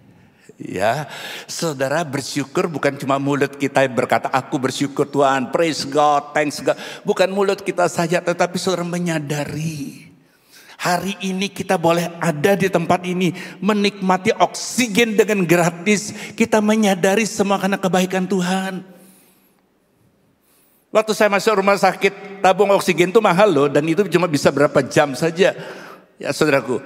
Ya, saudara bersyukur bukan cuma mulut kita yang berkata aku bersyukur Tuhan, praise God, thanks God. Bukan mulut kita saja, tetapi saudara menyadari. Hari ini kita boleh ada di tempat ini, menikmati oksigen dengan gratis. Kita menyadari semua karena kebaikan Tuhan. Waktu saya masuk rumah sakit, tabung oksigen itu mahal loh, dan itu cuma bisa berapa jam saja. Ya saudaraku.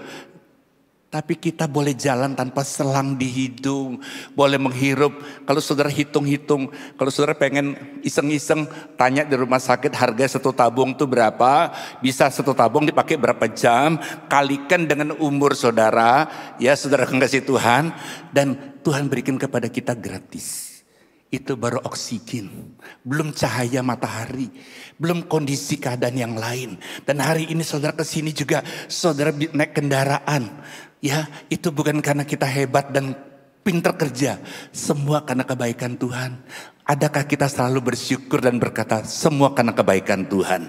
Tapi kita boleh jalan tanpa selang di hidung, boleh menghirup. Kalau saudara hitung-hitung, kalau saudara pengen iseng-iseng tanya di rumah sakit harga satu tabung itu berapa, bisa satu tabung dipakai berapa jam, kalikan dengan umur saudara, ya saudara kasih Tuhan, dan Tuhan berikan kepada kita gratis. Itu baru oksigen, belum cahaya matahari, belum kondisi keadaan yang lain. Dan hari ini saudara kesini juga, saudara naik kendaraan. Ya, itu bukan karena kita hebat dan pintar kerja. Semua karena kebaikan Tuhan. Adakah kita selalu bersyukur dan berkata semua karena kebaikan Tuhan?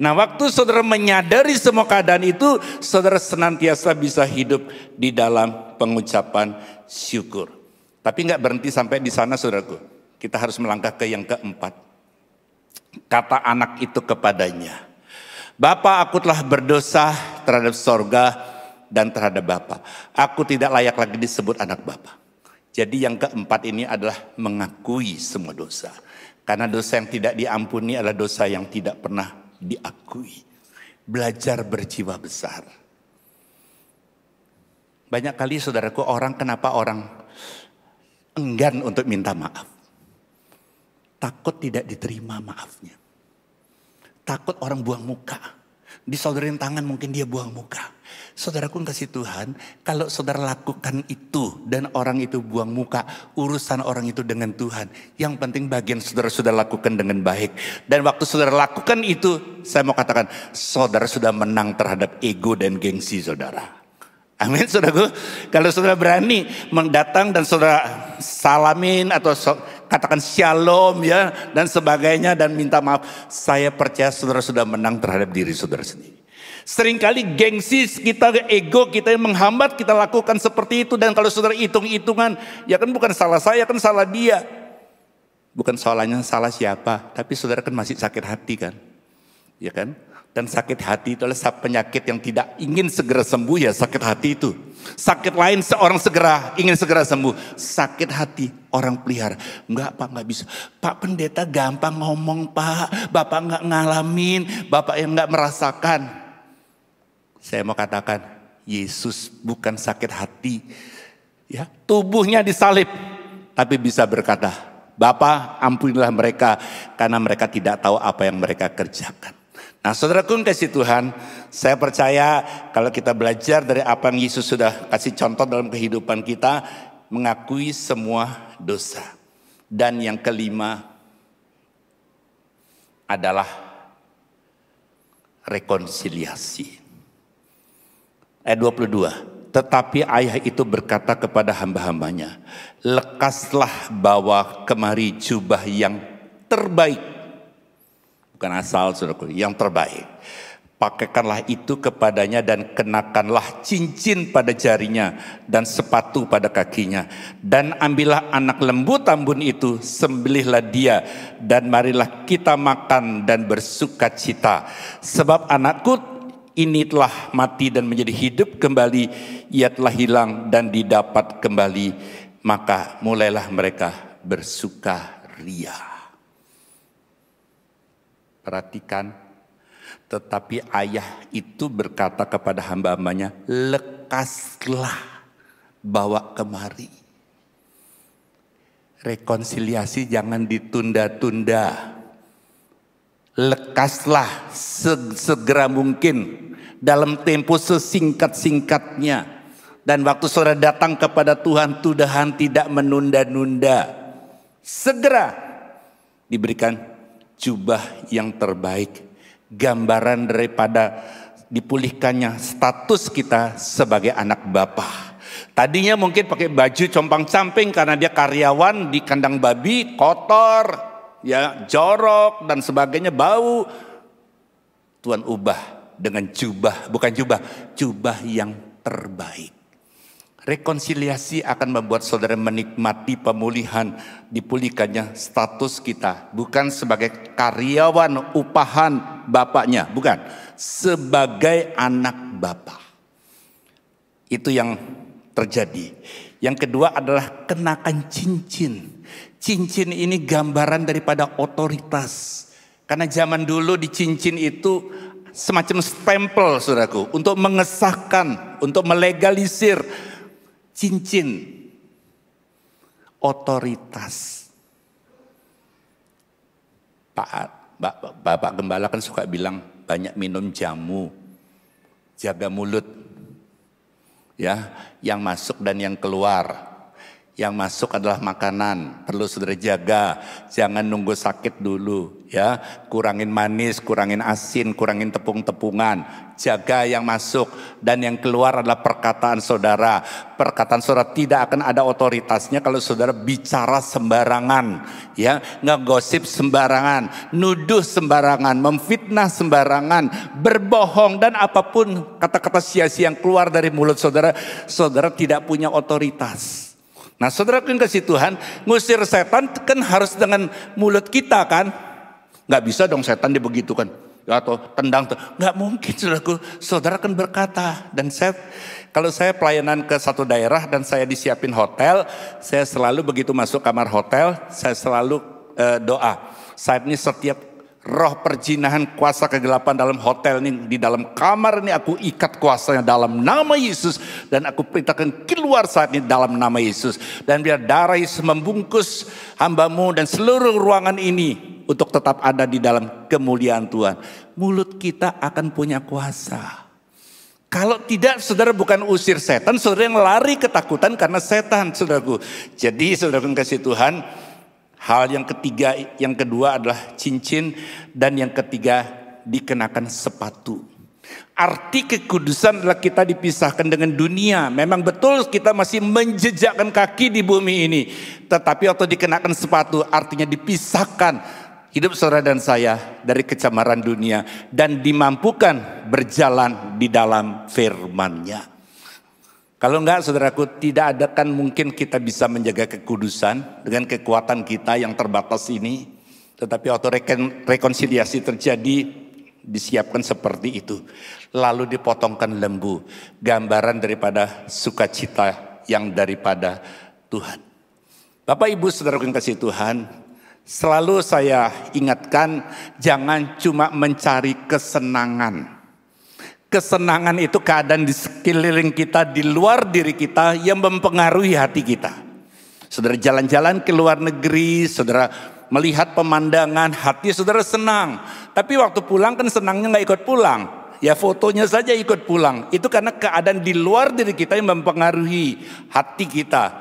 Nah, waktu saudara menyadari semua keadaan itu, saudara senantiasa bisa hidup di dalam pengucapan syukur. Tapi nggak berhenti sampai di sana saudaraku. Kita harus melangkah ke yang keempat. Kata anak itu kepadanya, Bapa, aku telah berdosa terhadap sorga dan terhadap Bapa. Aku tidak layak lagi disebut anak Bapa. Jadi yang keempat ini adalah mengakui semua dosa. Karena dosa yang tidak diampuni adalah dosa yang tidak pernah diakui. Belajar berjiwa besar. Banyak kali saudaraku, kenapa orang enggan untuk minta maaf? Takut tidak diterima maafnya. Takut orang buang muka. Disodorin tangan mungkin dia buang muka. Saudaraku kasih Tuhan, kalau saudara lakukan itu dan orang itu buang muka, urusan orang itu dengan Tuhan. Yang penting bagian saudara sudah lakukan dengan baik. Dan waktu saudara lakukan itu, saya mau katakan, saudara sudah menang terhadap ego dan gengsi saudara. Amin saudaraku. Kalau saudara berani mendatang dan saudara salamin atau katakan shalom ya dan sebagainya dan minta maaf, saya percaya saudara sudah menang terhadap diri saudara sendiri. Seringkali gengsi kita, ego kita yang menghambat kita lakukan seperti itu. Dan kalau saudara hitung-hitungan, ya kan bukan salah saya, kan salah dia. Bukan salahnya salah siapa, tapi saudara kan masih sakit hati kan. Ya kan? Dan sakit hati itu adalah penyakit yang tidak ingin segera sembuh ya, sakit hati itu. Sakit lain seorang ingin segera sembuh. Sakit hati orang pelihara. Enggak Pak, enggak bisa. Pak pendeta gampang ngomong Pak. Bapak enggak ngalamin, Bapak yang enggak merasakan. Saya mau katakan, Yesus bukan sakit hati. Ya, tubuhnya disalib, tapi bisa berkata, Bapa ampunilah mereka karena mereka tidak tahu apa yang mereka kerjakan. Nah saudaraku kasih Tuhan, saya percaya kalau kita belajar dari apa yang Yesus sudah kasih contoh dalam kehidupan kita, mengakui semua dosa. Dan yang kelima adalah rekonsiliasi. Ayat 22, tetapi ayah itu berkata kepada hamba-hambanya, lekaslah bawa kemari jubah yang terbaik. Bukan asal saudaraku, yang terbaik. Pakaikanlah itu kepadanya dan kenakanlah cincin pada jarinya dan sepatu pada kakinya. Dan ambillah anak lembu tambun itu, sembelihlah dia dan marilah kita makan dan bersuka cita. Sebab anakku ini telah mati dan menjadi hidup kembali, ia telah hilang dan didapat kembali. Maka mulailah mereka bersuka ria. Perhatikan, tetapi ayah itu berkata kepada hamba-hambanya, lekaslah bawa kemari. Rekonsiliasi jangan ditunda-tunda. Lekaslah segera mungkin dalam tempo sesingkat-singkatnya. Dan waktu saudara datang kepada Tuhan, Tuhan tidak menunda-nunda. Segera diberikan jubah yang terbaik. Gambaran daripada dipulihkannya status kita sebagai anak Bapa. Tadinya mungkin pakai baju compang-camping karena dia karyawan di kandang babi, kotor. Ya, jorok dan sebagainya, bau. Tuhan ubah dengan jubah, bukan jubah yang terbaik. Rekonsiliasi akan membuat saudara menikmati pemulihan, dipulihkannya status kita. Bukan sebagai karyawan upahan bapaknya, bukan. Sebagai anak Bapa. Itu yang terjadi. Yang kedua adalah kenakan cincin. Cincin ini gambaran daripada otoritas. Karena zaman dulu di cincin itu semacam stempel saudaraku. Untuk mengesahkan, untuk melegalisir cincin. Otoritas. Bapak Gembala kan suka bilang banyak minum jamu. Jaga mulut. Ya, yang masuk dan yang keluar. Yang masuk adalah makanan, perlu saudara jaga, jangan nunggu sakit dulu ya. Kurangin manis, kurangin asin, kurangin tepung-tepungan. Jaga yang masuk dan yang keluar adalah perkataan saudara. Perkataan saudara tidak akan ada otoritasnya kalau saudara bicara sembarangan ya, ngegosip sembarangan, nuduh sembarangan, memfitnah sembarangan, berbohong dan apapun kata-kata sia-sia yang keluar dari mulut saudara, saudara tidak punya otoritas. Nah saudara yang kasih Tuhan, ngusir setan kan harus dengan mulut kita kan. Gak bisa dong setan dibegitukan. Atau tendang, gak mungkin saudaraku. Saudara kan berkata. Dan kalau saya pelayanan ke satu daerah dan saya disiapin hotel, saya selalu begitu masuk kamar hotel, saya selalu doa. Saat ini setiap roh perjinahan, kuasa kegelapan dalam hotel ini, di dalam kamar ini aku ikat kuasanya dalam nama Yesus. Dan aku perintahkan keluar saat ini dalam nama Yesus. Dan biar darah Yesus membungkus hambamu dan seluruh ruangan ini untuk tetap ada di dalam kemuliaan Tuhan. Mulut kita akan punya kuasa. Kalau tidak, saudara bukan usir setan, saudara yang lari ketakutan karena setan, saudaraku. Jadi saudaraku yang kasih Tuhan, hal yang ketiga, yang kedua adalah cincin, dan yang ketiga dikenakan sepatu. Arti kekudusan adalah kita dipisahkan dengan dunia. Memang betul kita masih menjejakkan kaki di bumi ini, tetapi waktu dikenakan sepatu artinya dipisahkan hidup saudara dan saya dari kecemaran dunia dan dimampukan berjalan di dalam firman-Nya. Kalau enggak, saudaraku, tidak ada kan mungkin kita bisa menjaga kekudusan dengan kekuatan kita yang terbatas ini. Tetapi waktu rekonsiliasi terjadi, disiapkan seperti itu. Lalu dipotongkan lembu, gambaran daripada sukacita yang daripada Tuhan. Bapak Ibu saudaraku yang kasih Tuhan, selalu saya ingatkan, jangan cuma mencari kesenangan. Kesenangan itu keadaan di sekeliling kita, di luar diri kita yang mempengaruhi hati kita. Saudara jalan-jalan ke luar negeri, saudara melihat pemandangan, hati saudara senang. Tapi waktu pulang kan senangnya gak ikut pulang. Ya fotonya saja ikut pulang. Itu karena keadaan di luar diri kita yang mempengaruhi hati kita.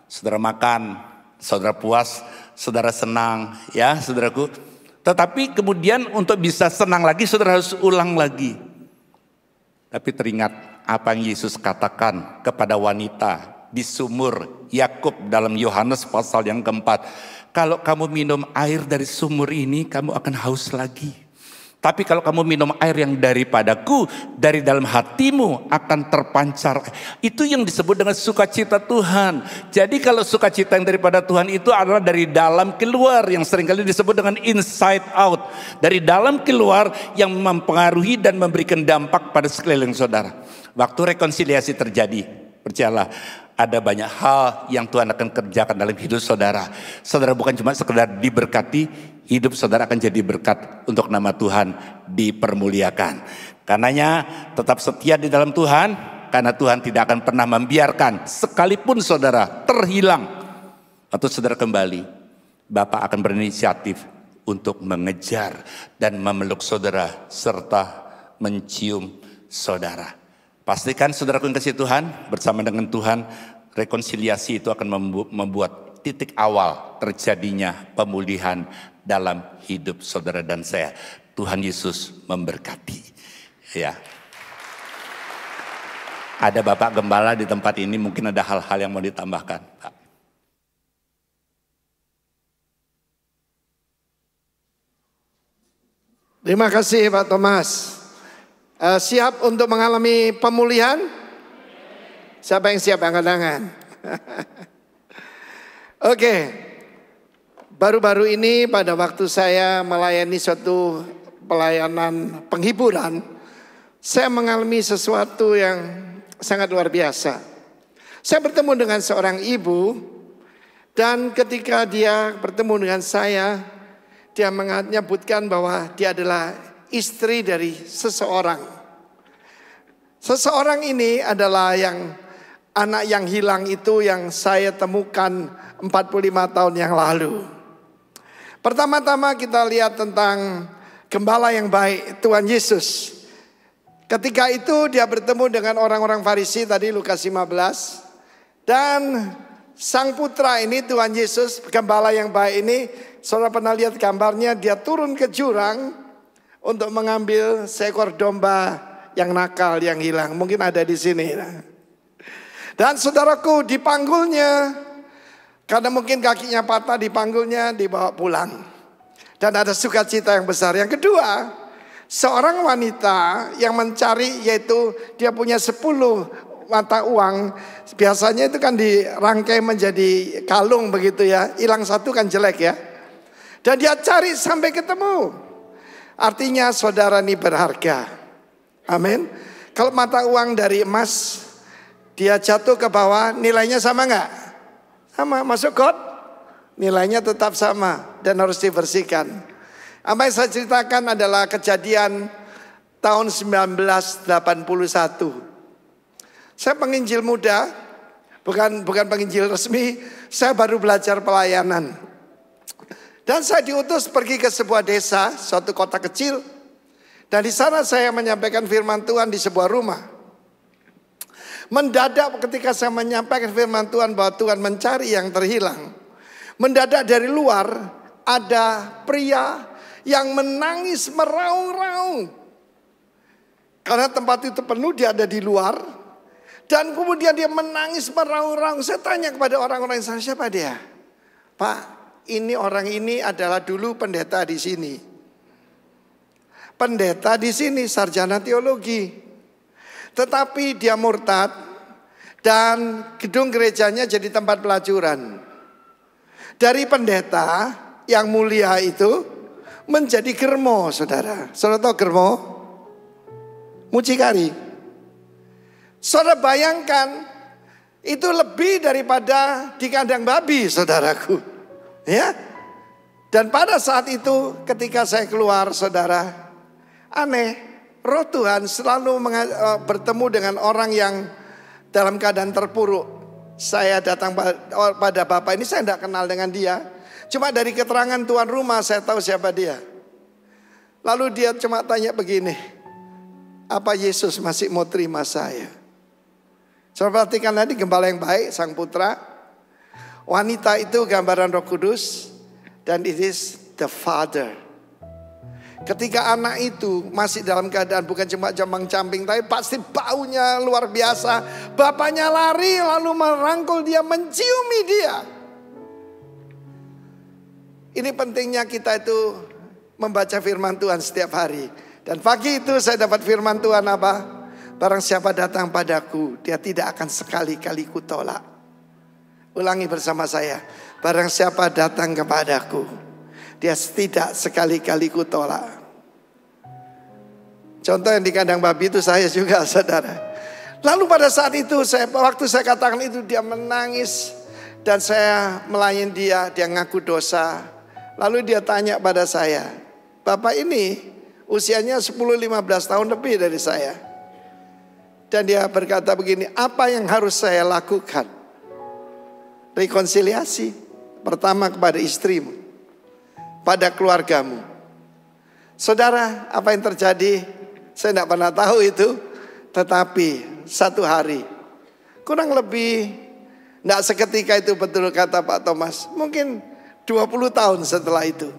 Saudara makan, saudara puas, saudara senang, ya saudaraku. Tetapi kemudian untuk bisa senang lagi, saudara harus ulang lagi. Tapi teringat apa yang Yesus katakan kepada wanita di sumur Yakub dalam Yohanes pasal yang keempat. Kalau kamu minum air dari sumur ini, kamu akan haus lagi. Tapi kalau kamu minum air yang daripadaku, dari dalam hatimu akan terpancar. Itu yang disebut dengan sukacita Tuhan. Jadi kalau sukacita yang daripada Tuhan itu adalah dari dalam keluar, yang seringkali disebut dengan inside out. Dari dalam keluar yang mempengaruhi dan memberikan dampak pada sekeliling saudara. Waktu rekonsiliasi terjadi, percayalah, ada banyak hal yang Tuhan akan kerjakan dalam hidup saudara. Saudara bukan cuma sekedar diberkati, hidup saudara akan jadi berkat untuk nama Tuhan dipermuliakan. Karenanya tetap setia di dalam Tuhan, karena Tuhan tidak akan pernah membiarkan sekalipun saudara terhilang atau saudara kembali. Bapa akan berinisiatif untuk mengejar dan memeluk saudara serta mencium saudara. Pastikan saudaraku yang kasih Tuhan, bersama dengan Tuhan, rekonsiliasi itu akan membuat titik awal terjadinya pemulihan dalam hidup saudara dan saya. Tuhan Yesus memberkati. Ya. Ada Bapak Gembala di tempat ini, mungkin ada hal-hal yang mau ditambahkan, Pak. Terima kasih Pak Thomas. Siap untuk mengalami pemulihan? Siapa yang siap angkat tangan? Oke. Baru-baru ini pada waktu saya melayani suatu pelayanan penghiburan, saya mengalami sesuatu yang sangat luar biasa. Saya bertemu dengan seorang ibu, dan ketika dia bertemu dengan saya, dia menyebutkan bahwa dia adalah istri dari seseorang. Seseorang ini adalah yang anak yang hilang itu yang saya temukan 45 tahun yang lalu. Pertama-tama kita lihat tentang gembala yang baik, Tuhan Yesus. Ketika itu dia bertemu dengan orang-orang Farisi tadi Lukas 15. Dan sang putra ini Tuhan Yesus, gembala yang baik ini, saudara pernah lihat gambarnya, dia turun ke jurang untuk mengambil seekor domba yang nakal, yang hilang. Mungkin ada di sini. Dan saudaraku, dipanggulnya, karena mungkin kakinya patah, dipanggulnya, dibawa pulang. Dan ada sukacita yang besar. Yang kedua, seorang wanita yang mencari, yaitu dia punya 10 mata uang. Biasanya itu kan dirangkai menjadi kalung begitu ya. Hilang satu kan jelek ya. Dan dia cari sampai ketemu. Artinya saudara ini berharga. Amin. Kalau mata uang dari emas, dia jatuh ke bawah, nilainya sama enggak? Sama, masuk got, nilainya tetap sama dan harus dibersihkan. Apa yang saya ceritakan adalah kejadian tahun 1981. Saya penginjil muda, bukan penginjil resmi, saya baru belajar pelayanan. Dan saya diutus pergi ke sebuah desa, suatu kota kecil. Dan di sana saya menyampaikan firman Tuhan di sebuah rumah. Mendadak ketika saya menyampaikan firman Tuhan bahwa Tuhan mencari yang terhilang, mendadak dari luar ada pria yang menangis meraung-raung. Karena tempat itu penuh, dia ada di luar. Dan kemudian dia menangis meraung-raung. Saya tanya kepada orang-orang yang sana, siapa dia? Pak, ini orang ini adalah dulu pendeta di sini. Pendeta di sini, sarjana teologi. Tetapi dia murtad dan gedung gerejanya jadi tempat pelacuran. Dari pendeta yang mulia itu menjadi germo, saudara. Saudara tahu germo? Mucikari. Saudara bayangkan, itu lebih daripada di kandang babi, saudaraku. Ya. Dan pada saat itu ketika saya keluar, saudara, aneh, Roh Tuhan selalu bertemu dengan orang yang dalam keadaan terpuruk. Saya datang pada Bapak ini, saya tidak kenal dengan dia. Cuma dari keterangan tuan rumah saya tahu siapa dia. Lalu dia cuma tanya begini, apa Yesus masih mau terima saya? Coba perhatikan tadi gembala yang baik, sang putra. Wanita itu gambaran Roh Kudus. Dan it is the Father. Ketika anak itu masih dalam keadaan bukan cuma jambang-camping, tapi pasti baunya luar biasa. Bapaknya lari lalu merangkul dia, menciumi dia. Ini pentingnya kita itu membaca firman Tuhan setiap hari. Dan pagi itu saya dapat firman Tuhan apa? Barang siapa datang padaku, dia tidak akan sekali-kali kutolak. Ulangi bersama saya. Barang siapa datang kepadaku, dia tidak sekali-kali kutolak. Contoh yang di kandang babi itu saya juga, saudara. Lalu pada saat itu, waktu saya katakan itu, dia menangis. Dan saya melayani dia ngaku dosa. Lalu dia tanya pada saya, Bapak ini usianya 10-15 tahun lebih dari saya. Dan dia berkata begini, apa yang harus saya lakukan? Rekonsiliasi. Pertama kepada istrimu, pada keluargamu. Saudara, apa yang terjadi? Saya tidak pernah tahu itu. Tetapi satu hari, kurang lebih, tidak seketika itu betul kata Pak Thomas. Mungkin 20 tahun setelah itu,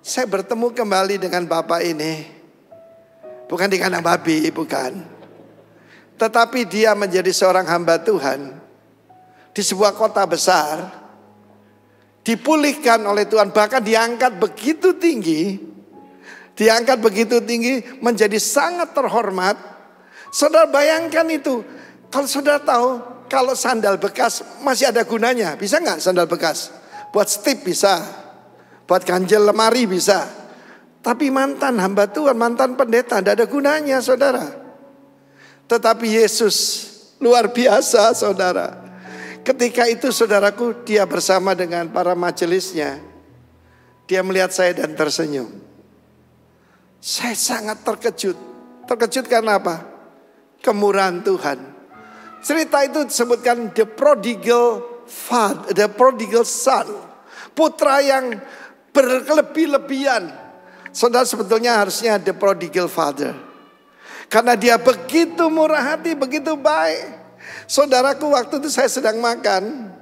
saya bertemu kembali dengan Bapak ini. Bukan di kandang babi, bukan. Tetapi dia menjadi seorang hamba Tuhan di sebuah kota besar. Dipulihkan oleh Tuhan, bahkan diangkat begitu tinggi. Diangkat begitu tinggi menjadi sangat terhormat. Saudara bayangkan itu. Kalau saudara tahu, kalau sandal bekas masih ada gunanya. Bisa nggak sandal bekas? Buat stip bisa. Buat ganjel lemari bisa. Tapi mantan hamba Tuhan, mantan pendeta, tidak ada gunanya, saudara. Tetapi Yesus luar biasa, saudara. Ketika itu saudaraku, dia bersama dengan para majelisnya. Dia melihat saya dan tersenyum. Saya sangat terkejut. Terkejut karena apa? Kemurahan Tuhan. Cerita itu disebutkan the prodigal father, the prodigal son. Putra yang berlebih-lebihan. Saudara, sebetulnya harusnya the prodigal father. Karena dia begitu murah hati, begitu baik. Saudaraku, waktu itu saya sedang makan.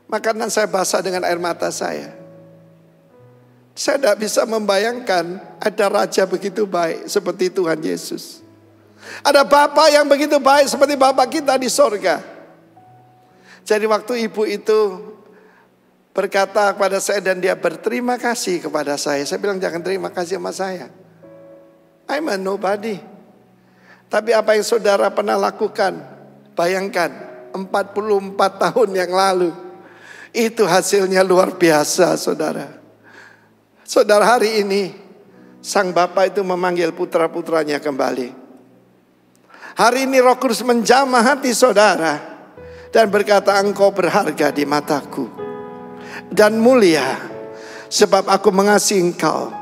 Makanan saya basah dengan air mata saya. Saya tidak bisa membayangkan ada raja begitu baik seperti Tuhan Yesus. Ada Bapa yang begitu baik seperti Bapa kita di sorga. Jadi waktu ibu itu berkata kepada saya dan dia berterima kasih kepada saya. Saya bilang jangan terima kasih sama saya. I'm a nobody. Tapi apa yang saudara pernah lakukan? Bayangkan 44 tahun yang lalu. Itu hasilnya luar biasa, saudara. Saudara, hari ini sang Bapa itu memanggil putra-putranya kembali. Hari ini Roh Kudus menjamah hati saudara dan berkata, engkau berharga di mataku dan mulia, sebab aku mengasihi engkau.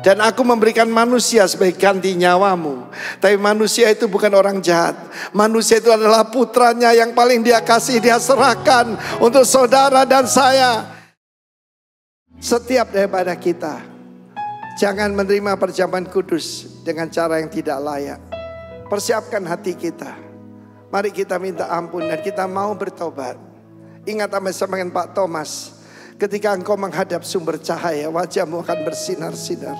Dan aku memberikan manusia sebagai ganti nyawamu. Tapi manusia itu bukan orang jahat. Manusia itu adalah putranya yang paling dia kasih, dia serahkan untuk saudara dan saya. Setiap daripada kita jangan menerima perjamuan kudus dengan cara yang tidak layak. Persiapkan hati kita Mari kita minta ampun dan kita mau bertobat. Ingat sama dengan Pak Thomas, ketika engkau menghadap sumber cahaya, wajahmu akan bersinar-sinar.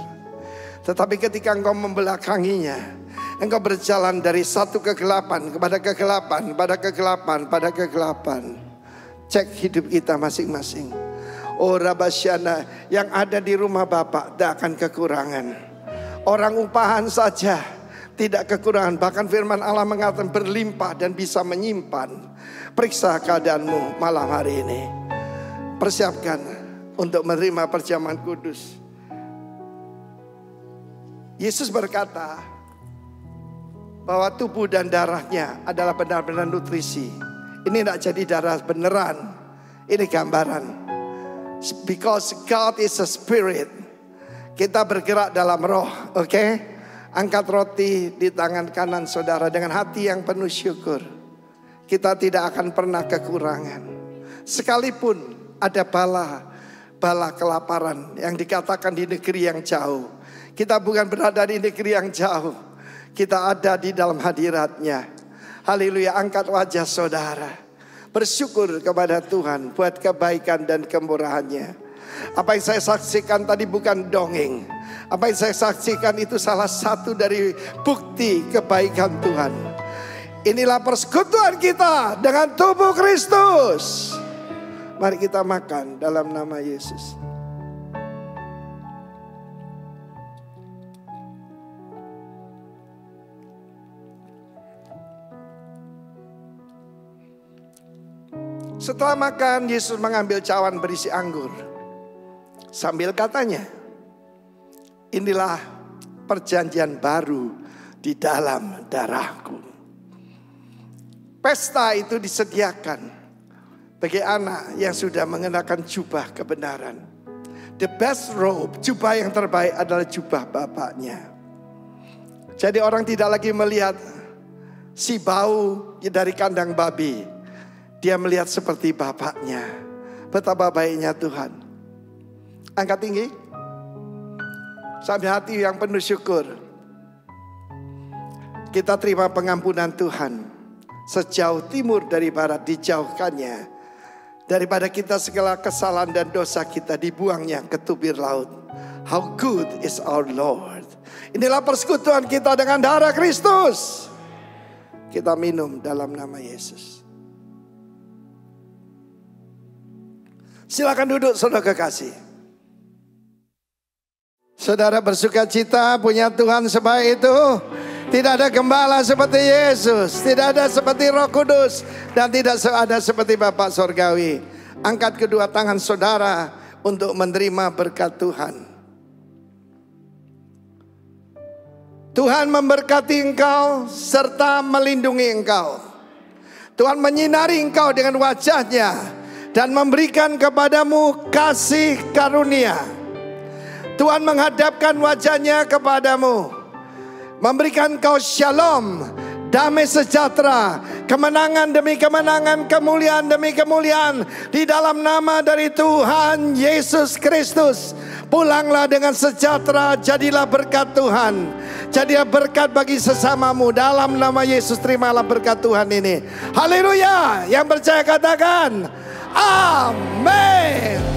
Tetapi ketika engkau membelakanginya, engkau berjalan dari satu kegelapan kepada kegelapan, pada kegelapan, pada kegelapan. Cek hidup kita masing-masing. Oh Rabasyana, yang ada di rumah Bapak tidak akan kekurangan. Orang upahan saja tidak kekurangan. Bahkan firman Allah mengatakan berlimpah dan bisa menyimpan. Periksa keadaanmu malam hari ini. Persiapkan untuk menerima perjamuan kudus. Yesus berkata bahwa tubuh dan darahnya adalah benar-benar nutrisi. Ini tidak jadi darah beneran. Ini gambaran. Because God is a spirit. Kita bergerak dalam roh, oke? Angkat roti di tangan kanan saudara dengan hati yang penuh syukur. Kita tidak akan pernah kekurangan. Sekalipun ada bala kelaparan yang dikatakan di negeri yang jauh. Kita bukan berada di negeri yang jauh. Kita ada di dalam hadiratnya. Haleluya, angkat wajah saudara. Bersyukur kepada Tuhan buat kebaikan dan kemurahannya. Apa yang saya saksikan tadi bukan dongeng. Apa yang saya saksikan itu salah satu dari bukti kebaikan Tuhan. Inilah persekutuan kita dengan tubuh Kristus. Mari kita makan dalam nama Yesus. Setelah makan, Yesus mengambil cawan berisi anggur. Sambil katanya, inilah perjanjian baru di dalam darahku. Pesta itu disediakan bagi anak yang sudah mengenakan jubah kebenaran. The best robe, jubah yang terbaik adalah jubah bapaknya. Jadi orang tidak lagi melihat si bau dari kandang babi. Dia melihat seperti bapaknya. Betapa baiknya Tuhan. Angkat tinggi. Sambil hati yang penuh syukur. Kita terima pengampunan Tuhan. Sejauh timur dari barat dijauhkannya. Daripada kita segala kesalahan dan dosa kita dibuangnya ke tubir laut. How good is our Lord. Inilah persekutuan kita dengan darah Kristus. Kita minum dalam nama Yesus. Silakan duduk saudara kekasih. Saudara bersuka cita punya Tuhan sebaik itu. Tidak ada gembala seperti Yesus. Tidak ada seperti Roh Kudus. Dan tidak ada seperti Bapa Sorgawi. Angkat kedua tangan saudara untuk menerima berkat Tuhan. Tuhan memberkati engkau serta melindungi engkau. Tuhan menyinari engkau dengan wajahnya dan memberikan kepadamu kasih karunia. Tuhan menghadapkan wajahnya kepadamu, memberikan kau shalom, damai sejahtera, kemenangan demi kemenangan, kemuliaan demi kemuliaan. Di dalam nama dari Tuhan Yesus Kristus, pulanglah dengan sejahtera, jadilah berkat Tuhan. Jadilah berkat bagi sesamamu. Dalam nama Yesus terimalah berkat Tuhan ini. Haleluya. Yang percaya katakan amin.